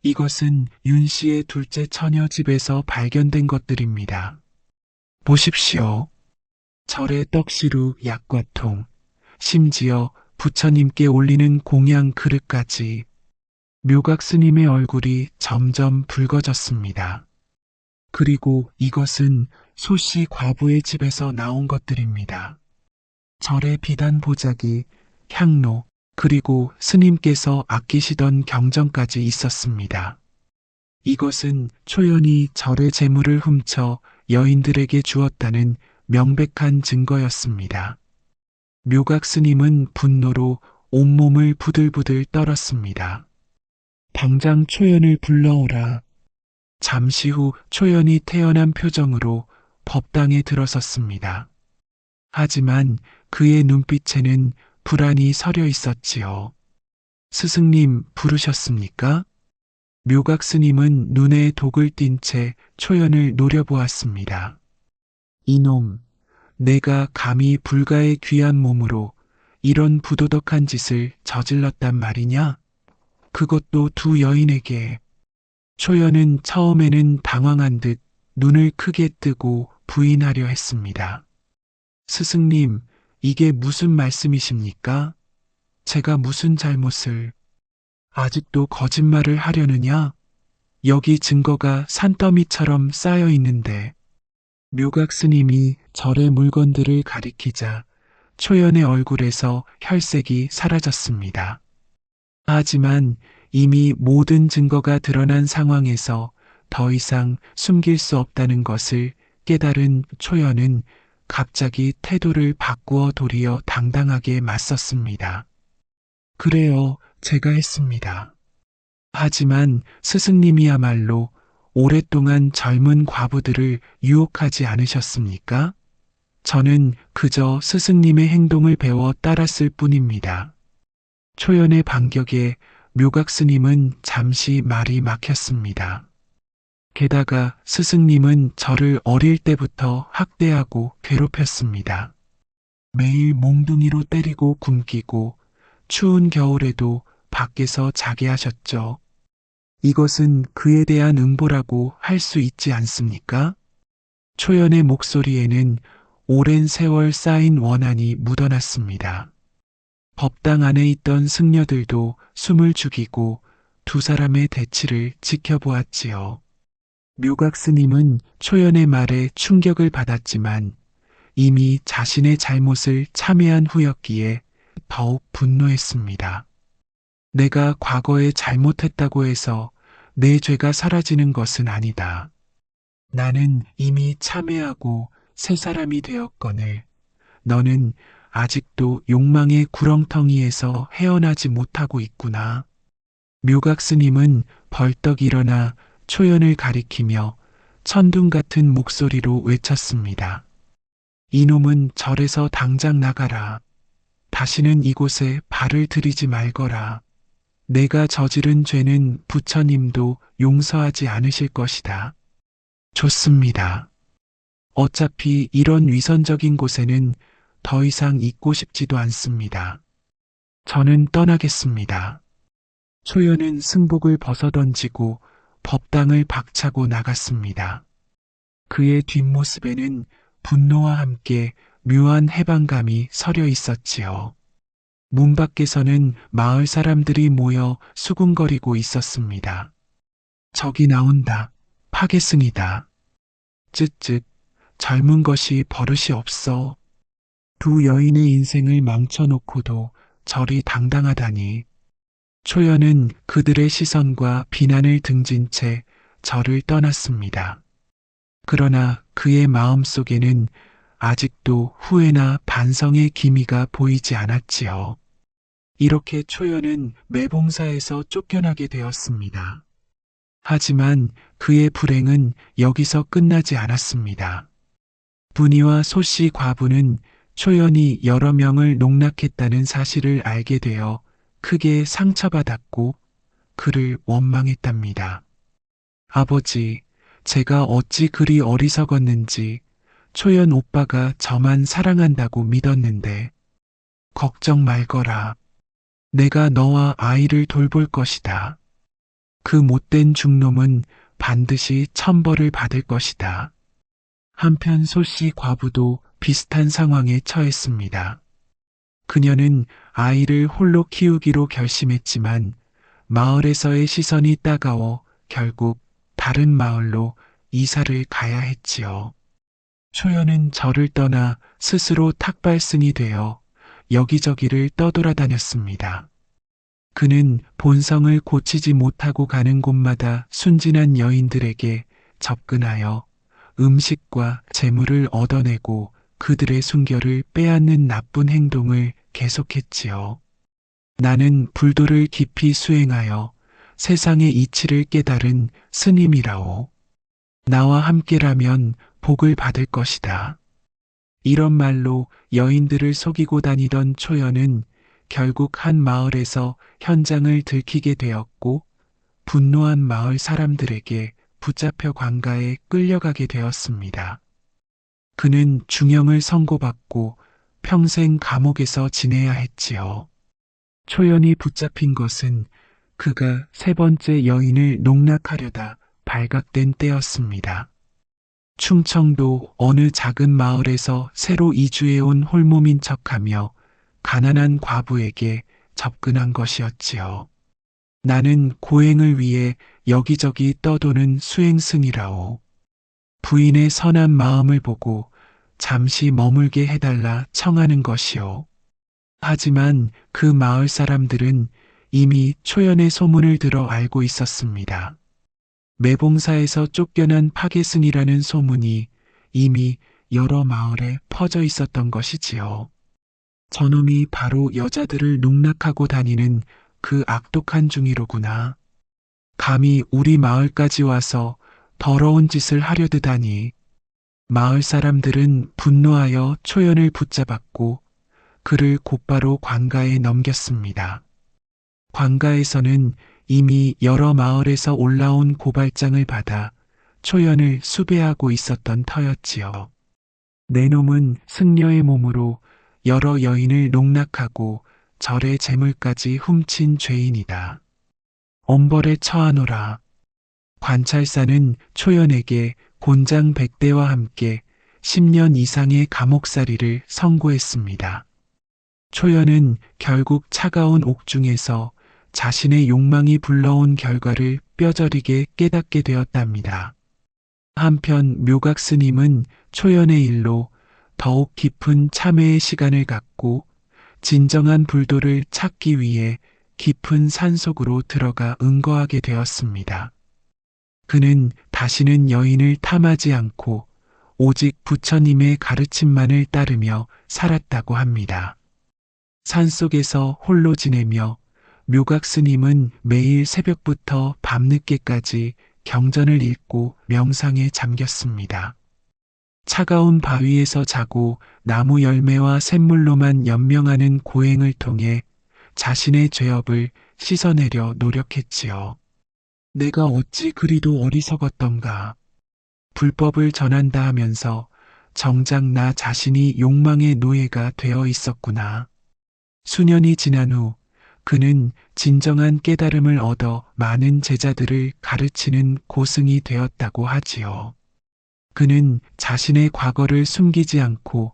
이것은 윤 씨의 둘째 처녀 집에서 발견된 것들입니다. 보십시오. 절의 떡시루 약과 통, 심지어 부처님께 올리는 공양 그릇까지. 묘각 스님의 얼굴이 점점 붉어졌습니다. 그리고 이것은 소씨 과부의 집에서 나온 것들입니다. 절의 비단 보자기, 향로, 그리고 스님께서 아끼시던 경전까지 있었습니다. 이것은 초연이 절의 재물을 훔쳐 여인들에게 주었다는 명백한 증거였습니다. 묘각 스님은 분노로 온몸을 부들부들 떨었습니다. 당장 초연을 불러오라. 잠시 후 초연이 태연한 표정으로 법당에 들어섰습니다. 하지만 그의 눈빛에는 불안이 서려 있었지요. 스승님 부르셨습니까? 묘각 스님은 눈에 독을 띤 채 초연을 노려보았습니다. 이놈, 내가 감히 불가의 귀한 몸으로 이런 부도덕한 짓을 저질렀단 말이냐? 그것도 두 여인에게. 초연은 처음에는 당황한 듯 눈을 크게 뜨고 부인하려 했습니다. 스승님, 이게 무슨 말씀이십니까? 제가 무슨 잘못을... 아직도 거짓말을 하려느냐? 여기 증거가 산더미처럼 쌓여 있는데. 묘각 스님이 절의 물건들을 가리키자 초연의 얼굴에서 혈색이 사라졌습니다. 하지만 이미 모든 증거가 드러난 상황에서 더 이상 숨길 수 없다는 것을 깨달은 초연은 갑자기 태도를 바꾸어 도리어 당당하게 맞섰습니다. 그래요, 제가 했습니다. 하지만 스승님이야말로 오랫동안 젊은 과부들을 유혹하지 않으셨습니까? 저는 그저 스승님의 행동을 배워 따랐을 뿐입니다. 초연의 반격에 묘각 스님은 잠시 말이 막혔습니다. 게다가 스승님은 저를 어릴 때부터 학대하고 괴롭혔습니다. 매일 몽둥이로 때리고 굶기고 추운 겨울에도 밖에서 자게 하셨죠. 이것은 그에 대한 응보라고 할 수 있지 않습니까? 초연의 목소리에는 오랜 세월 쌓인 원한이 묻어났습니다. 법당 안에 있던 승려들도 숨을 죽이고 두 사람의 대치를 지켜보았지요. 묘각 스님은 초연의 말에 충격을 받았지만 이미 자신의 잘못을 참회한 후였기에 더욱 분노했습니다. 내가 과거에 잘못했다고 해서 내 죄가 사라지는 것은 아니다. 나는 이미 참회하고 새 사람이 되었거늘 너는 아직도 욕망의 구렁텅이에서 헤어나지 못하고 있구나. 묘각 스님은 벌떡 일어나 초연을 가리키며 천둥 같은 목소리로 외쳤습니다. 이놈은 절에서 당장 나가라. 다시는 이곳에 발을 들이지 말거라. 내가 저지른 죄는 부처님도 용서하지 않으실 것이다. 좋습니다. 어차피 이런 위선적인 곳에는 더 이상 있고 싶지도 않습니다. 저는 떠나겠습니다. 초연은 승복을 벗어던지고 법당을 박차고 나갔습니다. 그의 뒷모습에는 분노와 함께 묘한 해방감이 서려 있었지요. 문 밖에서는 마을 사람들이 모여 수군거리고 있었습니다. 저기 나온다. 파괴승이다. 쯧쯧, 젊은 것이 버릇이 없어. 두 여인의 인생을 망쳐놓고도 저리 당당하다니. 초연은 그들의 시선과 비난을 등진 채 저를 떠났습니다. 그러나 그의 마음속에는 아직도 후회나 반성의 기미가 보이지 않았지요. 이렇게 초연은 매봉사에서 쫓겨나게 되었습니다. 하지만 그의 불행은 여기서 끝나지 않았습니다. 분이와 소씨 과부는 초연이 여러 명을 농락했다는 사실을 알게 되어 크게 상처받았고 그를 원망했답니다. 아버지, 제가 어찌 그리 어리석었는지 초연 오빠가 저만 사랑한다고 믿었는데 걱정 말거라. 내가 너와 아이를 돌볼 것이다. 그 못된 중놈은 반드시 천벌을 받을 것이다. 한편 소씨 과부도 비슷한 상황에 처했습니다. 그녀는 아이를 홀로 키우기로 결심했지만 마을에서의 시선이 따가워 결국 다른 마을로 이사를 가야 했지요. 초연은 절을 떠나 스스로 탁발승이 되어 여기저기를 떠돌아다녔습니다. 그는 본성을 고치지 못하고 가는 곳마다 순진한 여인들에게 접근하여 음식과 재물을 얻어내고 그들의 순결을 빼앗는 나쁜 행동을 계속했지요. 나는 불도를 깊이 수행하여 세상의 이치를 깨달은 스님이라오. 나와 함께라면 복을 받을 것이다. 이런 말로 여인들을 속이고 다니던 초연은 결국 한 마을에서 현장을 들키게 되었고 분노한 마을 사람들에게 붙잡혀 관가에 끌려가게 되었습니다. 그는 중형을 선고받고 평생 감옥에서 지내야 했지요. 초연이 붙잡힌 것은 그가 세 번째 여인을 농락하려다 발각된 때였습니다. 충청도 어느 작은 마을에서 새로 이주해온 홀몸인 척하며 가난한 과부에게 접근한 것이었지요. 나는 고행을 위해 여기저기 떠도는 수행승이라오. 부인의 선한 마음을 보고 잠시 머물게 해달라 청하는 것이오. 하지만 그 마을 사람들은 이미 초연의 소문을 들어 알고 있었습니다. 매봉사에서 쫓겨난 파괴승이라는 소문이 이미 여러 마을에 퍼져 있었던 것이지요. 저놈이 바로 여자들을 농락하고 다니는 그 악독한 중이로구나. 감히 우리 마을까지 와서 더러운 짓을 하려드다니. 마을 사람들은 분노하여 초연을 붙잡았고 그를 곧바로 관가에 넘겼습니다. 관가에서는 이미 여러 마을에서 올라온 고발장을 받아 초연을 수배하고 있었던 터였지요. 내 놈은 승려의 몸으로 여러 여인을 농락하고 절의 재물까지 훔친 죄인이다. 엄벌에 처하노라. 관찰사는 초연에게 곤장 100대와 함께 10년 이상의 감옥살이를 선고했습니다. 초연은 결국 차가운 옥중에서 자신의 욕망이 불러온 결과를 뼈저리게 깨닫게 되었답니다. 한편 묘각 스님은 초연의 일로 더욱 깊은 참회의 시간을 갖고 진정한 불도를 찾기 위해 깊은 산속으로 들어가 은거하게 되었습니다. 그는 다시는 여인을 탐하지 않고 오직 부처님의 가르침만을 따르며 살았다고 합니다. 산속에서 홀로 지내며 묘각 스님은 매일 새벽부터 밤늦게까지 경전을 읽고 명상에 잠겼습니다. 차가운 바위에서 자고 나무 열매와 샘물로만 연명하는 고행을 통해 자신의 죄업을 씻어내려 노력했지요. 내가 어찌 그리도 어리석었던가. 불법을 전한다 하면서 정작 나 자신이 욕망의 노예가 되어 있었구나. 수년이 지난 후 그는 진정한 깨달음을 얻어 많은 제자들을 가르치는 고승이 되었다고 하지요. 그는 자신의 과거를 숨기지 않고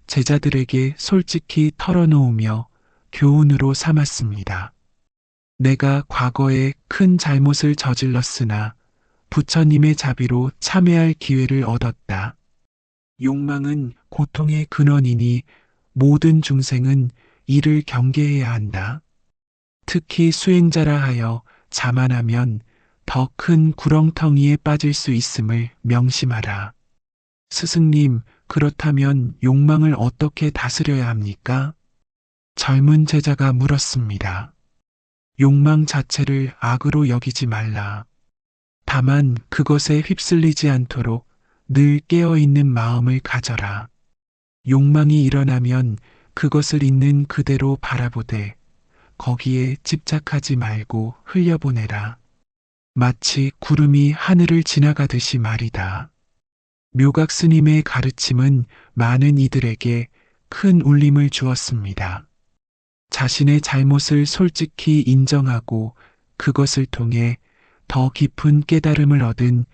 제자들에게 솔직히 털어놓으며 교훈으로 삼았습니다. 내가 과거에 큰 잘못을 저질렀으나 부처님의 자비로 참회할 기회를 얻었다. 욕망은 고통의 근원이니 모든 중생은 이를 경계해야 한다. 특히 수행자라 하여 자만하면 더 큰 구렁텅이에 빠질 수 있음을 명심하라. 스승님, 그렇다면 욕망을 어떻게 다스려야 합니까? 젊은 제자가 물었습니다. 욕망 자체를 악으로 여기지 말라. 다만 그것에 휩쓸리지 않도록 늘 깨어있는 마음을 가져라. 욕망이 일어나면 그것을 있는 그대로 바라보되 거기에 집착하지 말고 흘려보내라. 마치 구름이 하늘을 지나가듯이 말이다. 묘각 스님의 가르침은 많은 이들에게 큰 울림을 주었습니다. 자신의 잘못을 솔직히 인정하고 그것을 통해 더 깊은 깨달음을 얻은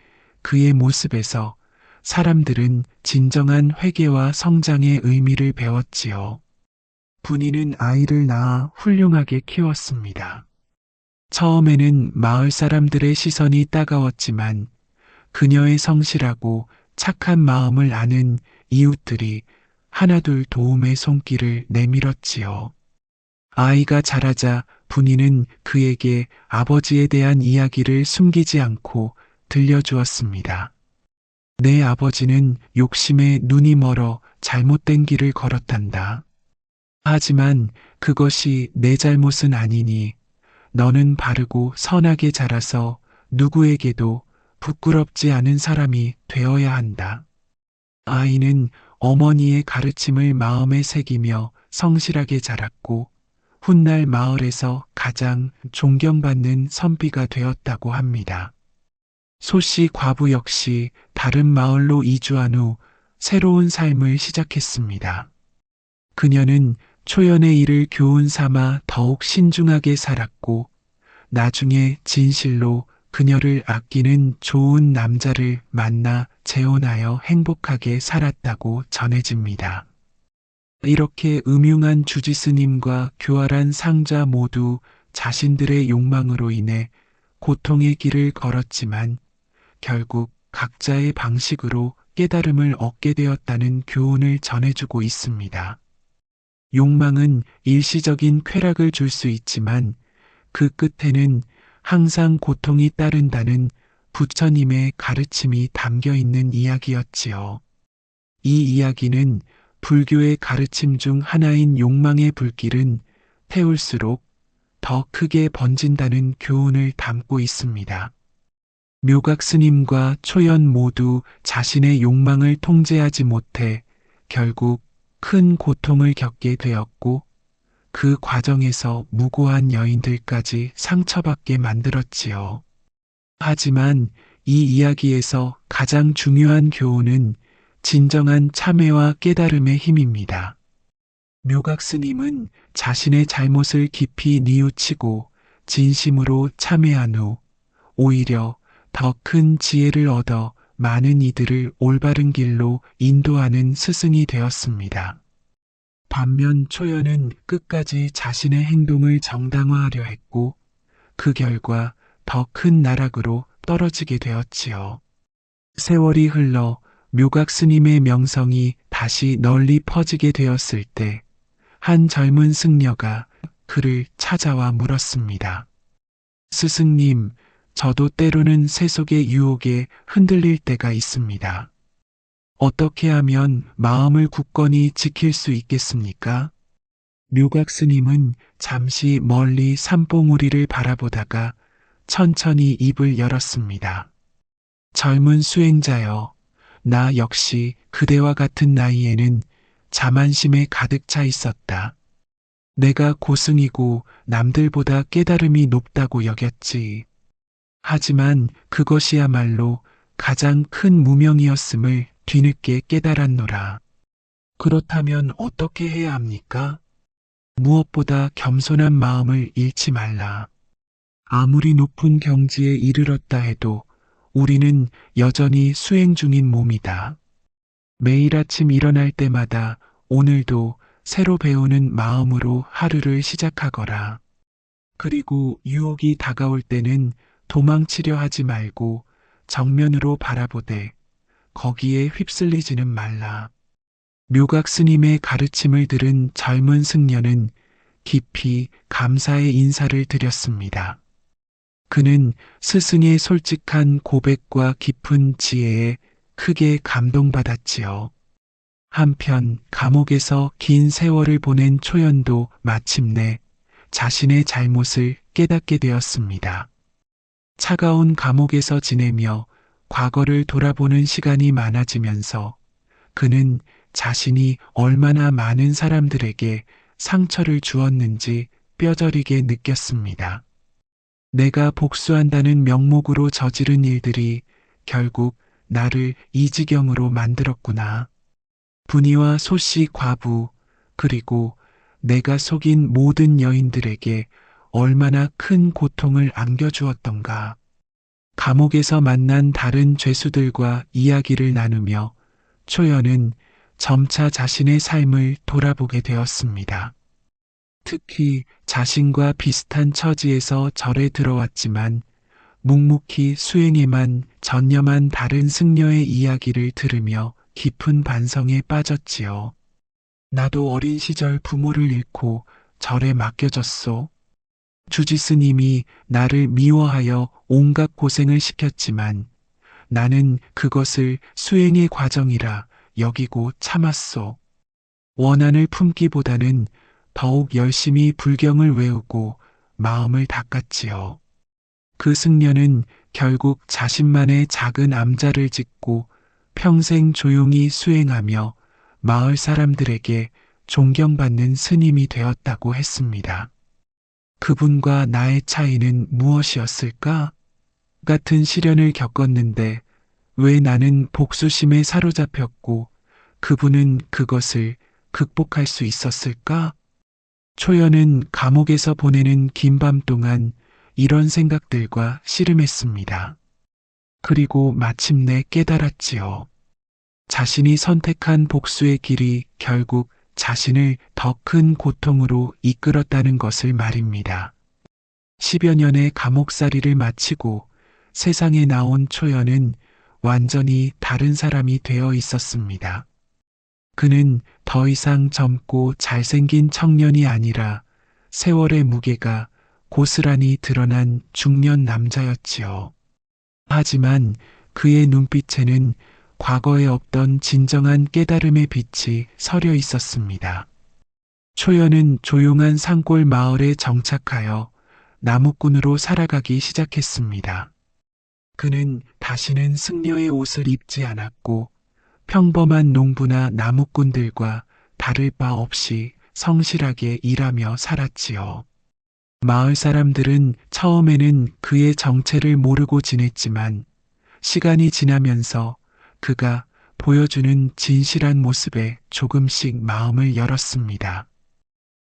그의 모습에서 사람들은 진정한 회개와 성장의 의미를 배웠지요. 분이는 아이를 낳아 훌륭하게 키웠습니다. 처음에는 마을 사람들의 시선이 따가웠지만 그녀의 성실하고 착한 마음을 아는 이웃들이 하나둘 도움의 손길을 내밀었지요. 아이가 자라자 분이는 그에게 아버지에 대한 이야기를 숨기지 않고 들려주었습니다. 내 아버지는 욕심에 눈이 멀어 잘못된 길을 걸었단다. 하지만 그것이 내 잘못은 아니니 너는 바르고 선하게 자라서 누구에게도 부끄럽지 않은 사람이 되어야 한다. 아이는 어머니의 가르침을 마음에 새기며 성실하게 자랐고 훗날 마을에서 가장 존경받는 선비가 되었다고 합니다. 소씨 과부 역시 다른 마을로 이주한 후 새로운 삶을 시작했습니다. 그녀는 초연의 일을 교훈 삼아 더욱 신중하게 살았고 나중에 진실로 그녀를 아끼는 좋은 남자를 만나 재혼하여 행복하게 살았다고 전해집니다. 이렇게 음흉한 주지스님과 교활한 상자 모두 자신들의 욕망으로 인해 고통의 길을 걸었지만 결국 각자의 방식으로 깨달음을 얻게 되었다는 교훈을 전해주고 있습니다. 욕망은 일시적인 쾌락을 줄 수 있지만 그 끝에는 항상 고통이 따른다는 부처님의 가르침이 담겨 있는 이야기였지요. 이 이야기는 불교의 가르침 중 하나인 욕망의 불길은 태울수록 더 크게 번진다는 교훈을 담고 있습니다. 묘각 스님과 초연 모두 자신의 욕망을 통제하지 못해 결국 큰 고통을 겪게 되었고 그 과정에서 무고한 여인들까지 상처받게 만들었지요. 하지만 이 이야기에서 가장 중요한 교훈은 진정한 참회와 깨달음의 힘입니다. 묘각 스님은 자신의 잘못을 깊이 뉘우치고 진심으로 참회한 후 오히려 더 큰 지혜를 얻어 많은 이들을 올바른 길로 인도하는 스승이 되었습니다. 반면 초연은 끝까지 자신의 행동을 정당화하려 했고 그 결과 더 큰 나락으로 떨어지게 되었지요. 세월이 흘러 묘각 스님의 명성이 다시 널리 퍼지게 되었을 때 한 젊은 승려가 그를 찾아와 물었습니다. 스승님, 저도 때로는 세속의 유혹에 흔들릴 때가 있습니다. 어떻게 하면 마음을 굳건히 지킬 수 있겠습니까? 묘각 스님은 잠시 멀리 산봉우리를 바라보다가 천천히 입을 열었습니다. 젊은 수행자여, 나 역시 그대와 같은 나이에는 자만심에 가득 차 있었다. 내가 고승이고 남들보다 깨달음이 높다고 여겼지. 하지만 그것이야말로 가장 큰 무명이었음을 뒤늦게 깨달았노라. 그렇다면 어떻게 해야 합니까? 무엇보다 겸손한 마음을 잃지 말라. 아무리 높은 경지에 이르렀다 해도 우리는 여전히 수행 중인 몸이다. 매일 아침 일어날 때마다 오늘도 새로 배우는 마음으로 하루를 시작하거라. 그리고 유혹이 다가올 때는 도망치려 하지 말고 정면으로 바라보되 거기에 휩쓸리지는 말라. 묘각 스님의 가르침을 들은 젊은 승려는 깊이 감사의 인사를 드렸습니다. 그는 스승의 솔직한 고백과 깊은 지혜에 크게 감동받았지요. 한편 감옥에서 긴 세월을 보낸 초연도 마침내 자신의 잘못을 깨닫게 되었습니다. 차가운 감옥에서 지내며 과거를 돌아보는 시간이 많아지면서 그는 자신이 얼마나 많은 사람들에게 상처를 주었는지 뼈저리게 느꼈습니다. 내가 복수한다는 명목으로 저지른 일들이 결국 나를 이 지경으로 만들었구나. 분이와 소씨 과부, 그리고 내가 속인 모든 여인들에게 얼마나 큰 고통을 안겨주었던가. 감옥에서 만난 다른 죄수들과 이야기를 나누며 초연은 점차 자신의 삶을 돌아보게 되었습니다. 특히 자신과 비슷한 처지에서 절에 들어왔지만 묵묵히 수행에만 전념한 다른 승려의 이야기를 들으며 깊은 반성에 빠졌지요. 나도 어린 시절 부모를 잃고 절에 맡겨졌소. 주지스님이 나를 미워하여 온갖 고생을 시켰지만 나는 그것을 수행의 과정이라 여기고 참았소. 원한을 품기보다는 더욱 열심히 불경을 외우고 마음을 닦았지요. 그 승려는 결국 자신만의 작은 암자를 짓고 평생 조용히 수행하며 마을 사람들에게 존경받는 스님이 되었다고 했습니다. 그분과 나의 차이는 무엇이었을까? 같은 시련을 겪었는데 왜 나는 복수심에 사로잡혔고 그분은 그것을 극복할 수 있었을까? 초연은 감옥에서 보내는 긴 밤 동안 이런 생각들과 씨름했습니다. 그리고 마침내 깨달았지요. 자신이 선택한 복수의 길이 결국 자신을 더 큰 고통으로 이끌었다는 것을 말입니다. 10여 년의 감옥살이를 마치고 세상에 나온 초연은 완전히 다른 사람이 되어 있었습니다. 그는 더 이상 젊고 잘생긴 청년이 아니라 세월의 무게가 고스란히 드러난 중년 남자였지요. 하지만 그의 눈빛에는 과거에 없던 진정한 깨달음의 빛이 서려 있었습니다. 초연은 조용한 산골 마을에 정착하여 나무꾼으로 살아가기 시작했습니다. 그는 다시는 승려의 옷을 입지 않았고 평범한 농부나 나무꾼들과 다를 바 없이 성실하게 일하며 살았지요. 마을 사람들은 처음에는 그의 정체를 모르고 지냈지만 시간이 지나면서 그가 보여주는 진실한 모습에 조금씩 마음을 열었습니다.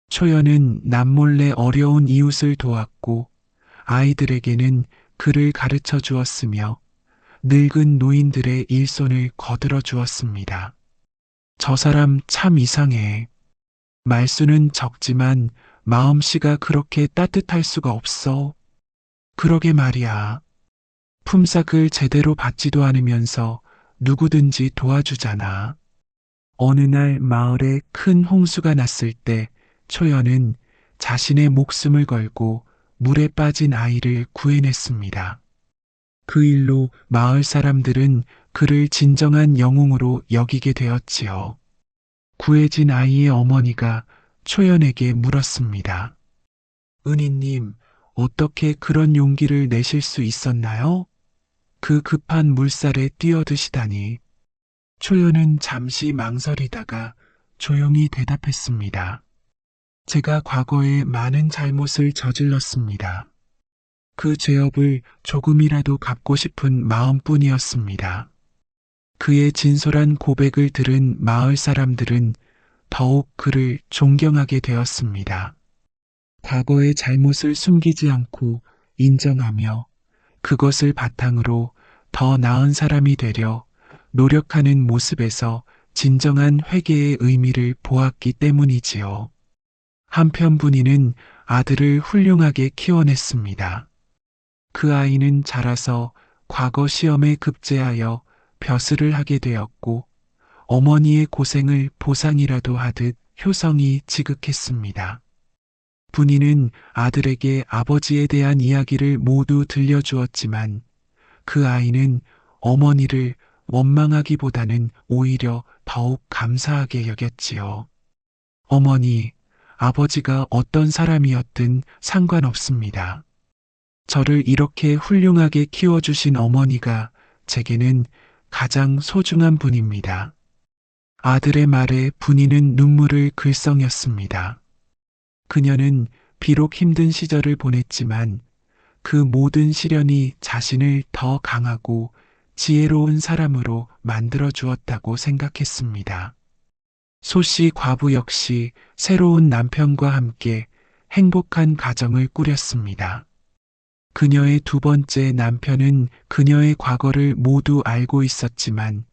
초연은 남몰래 어려운 이웃을 도왔고 아이들에게는 글을 가르쳐 주었으며 늙은 노인들의 일손을 거들어 주었습니다. 저 사람 참 이상해. 말수는 적지만 마음씨가 그렇게 따뜻할 수가 없어. 그러게 말이야. 품삯을 제대로 받지도 않으면서 누구든지 도와주잖아. 어느 날 마을에 큰 홍수가 났을 때 초연은 자신의 목숨을 걸고 물에 빠진 아이를 구해냈습니다. 그 일로 마을 사람들은 그를 진정한 영웅으로 여기게 되었지요. 구해진 아이의 어머니가 초연에게 물었습니다. 은희님, 어떻게 그런 용기를 내실 수 있었나요? 그 급한 물살에 뛰어드시다니. 초연은 잠시 망설이다가 조용히 대답했습니다. 제가 과거에 많은 잘못을 저질렀습니다. 그 죄업을 조금이라도 갚고 싶은 마음뿐이었습니다. 그의 진솔한 고백을 들은 마을 사람들은 더욱 그를 존경하게 되었습니다. 과거의 잘못을 숨기지 않고 인정하며 그것을 바탕으로 더 나은 사람이 되려 노력하는 모습에서 진정한 회개의 의미를 보았기 때문이지요. 한편 분이는 아들을 훌륭하게 키워냈습니다. 그 아이는 자라서 과거 시험에 급제하여 벼슬을 하게 되었고 어머니의 고생을 보상이라도 하듯 효성이 지극했습니다. 분이는 아들에게 아버지에 대한 이야기를 모두 들려주었지만 그 아이는 어머니를 원망하기보다는 오히려 더욱 감사하게 여겼지요. 어머니, 아버지가 어떤 사람이었든 상관없습니다. 저를 이렇게 훌륭하게 키워주신 어머니가 제게는 가장 소중한 분입니다. 아들의 말에 분이는 눈물을 글썽였습니다. 그녀는 비록 힘든 시절을 보냈지만 그 모든 시련이 자신을 더 강하고 지혜로운 사람으로 만들어 주었다고 생각했습니다. 소씨 과부 역시 새로운 남편과 함께 행복한 가정을 꾸렸습니다. 그녀의 두 번째 남편은 그녀의 과거를 모두 알고 있었지만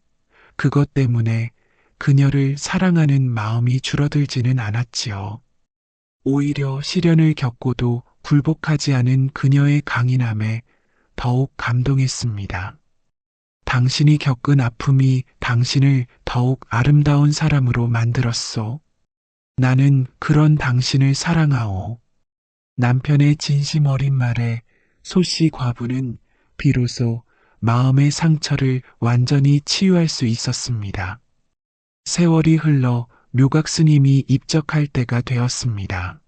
그것 때문에 그녀를 사랑하는 마음이 줄어들지는 않았지요. 오히려 시련을 겪고도 굴복하지 않은 그녀의 강인함에 더욱 감동했습니다. 당신이 겪은 아픔이 당신을 더욱 아름다운 사람으로 만들었소. 나는 그런 당신을 사랑하오. 남편의 진심 어린 말에 소씨 과부는 비로소 마음의 상처를 완전히 치유할 수 있었습니다. 세월이 흘러 묘각 스님이 입적할 때가 되었습니다.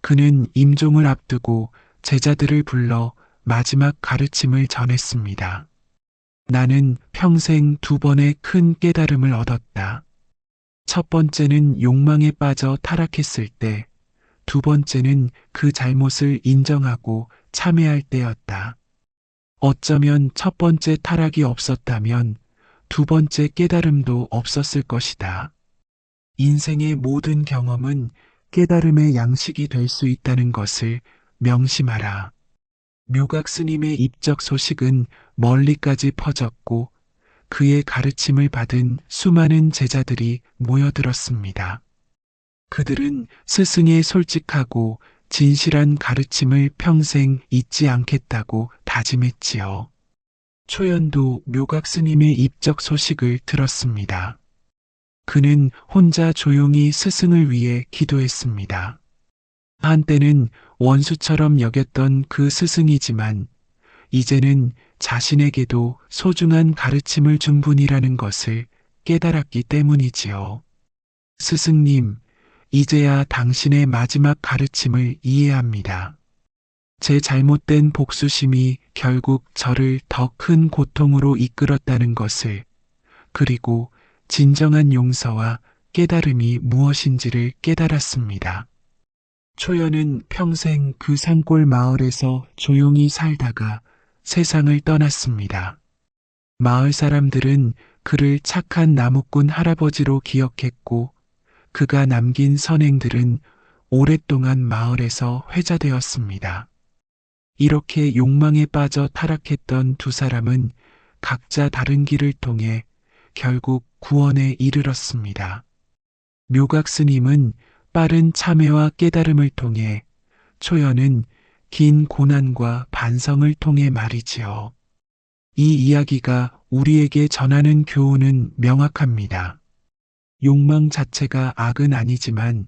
그는 임종을 앞두고 제자들을 불러 마지막 가르침을 전했습니다. 나는 평생 두 번의 큰 깨달음을 얻었다. 첫 번째는 욕망에 빠져 타락했을 때, 두 번째는 그 잘못을 인정하고 참회할 때였다. 어쩌면 첫 번째 타락이 없었다면 두 번째 깨달음도 없었을 것이다. 인생의 모든 경험은 깨달음의 양식이 될 수 있다는 것을 명심하라. 묘각 스님의 입적 소식은 멀리까지 퍼졌고 그의 가르침을 받은 수많은 제자들이 모여들었습니다. 그들은 스승의 솔직하고 진실한 가르침을 평생 잊지 않겠다고 다짐했지요. 초연도 묘각 스님의 입적 소식을 들었습니다. 그는 혼자 조용히 스승을 위해 기도했습니다. 한때는 원수처럼 여겼던 그 스승이지만 이제는 자신에게도 소중한 가르침을 준 분이라는 것을 깨달았기 때문이지요. 스승님, 이제야 당신의 마지막 가르침을 이해합니다. 제 잘못된 복수심이 결국 저를 더 큰 고통으로 이끌었다는 것을, 그리고 진정한 용서와 깨달음이 무엇인지를 깨달았습니다. 초연은 평생 그 산골 마을에서 조용히 살다가 세상을 떠났습니다. 마을 사람들은 그를 착한 나무꾼 할아버지로 기억했고 그가 남긴 선행들은 오랫동안 마을에서 회자되었습니다. 이렇게 욕망에 빠져 타락했던 두 사람은 각자 다른 길을 통해 결국 구원에 이르렀습니다. 묘각 스님은 빠른 참회와 깨달음을 통해, 초연은 긴 고난과 반성을 통해 말이지요. 이 이야기가 우리에게 전하는 교훈은 명확합니다. 욕망 자체가 악은 아니지만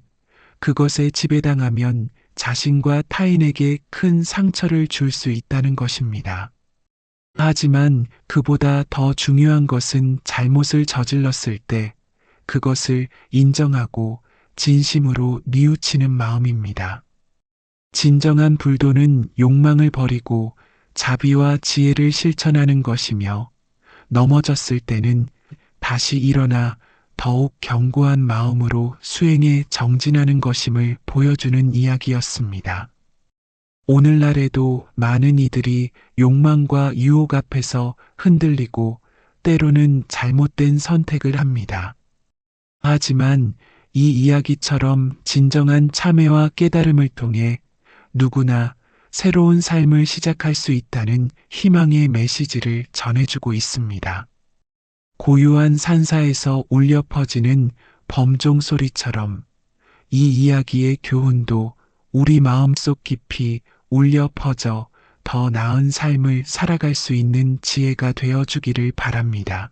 그것에 지배당하면 자신과 타인에게 큰 상처를 줄 수 있다는 것입니다. 하지만 그보다 더 중요한 것은 잘못을 저질렀을 때 그것을 인정하고 진심으로 뉘우치는 마음입니다. 진정한 불도는 욕망을 버리고 자비와 지혜를 실천하는 것이며 넘어졌을 때는 다시 일어나 더욱 견고한 마음으로 수행에 정진하는 것임을 보여주는 이야기였습니다. 오늘날에도 많은 이들이 욕망과 유혹 앞에서 흔들리고 때로는 잘못된 선택을 합니다. 하지만 이 이야기처럼 진정한 참회와 깨달음을 통해 누구나 새로운 삶을 시작할 수 있다는 희망의 메시지를 전해주고 있습니다. 고요한 산사에서 울려 퍼지는 범종 소리처럼 이 이야기의 교훈도 우리 마음속 깊이 울려 퍼져 더 나은 삶을 살아갈 수 있는 지혜가 되어 주기를 바랍니다.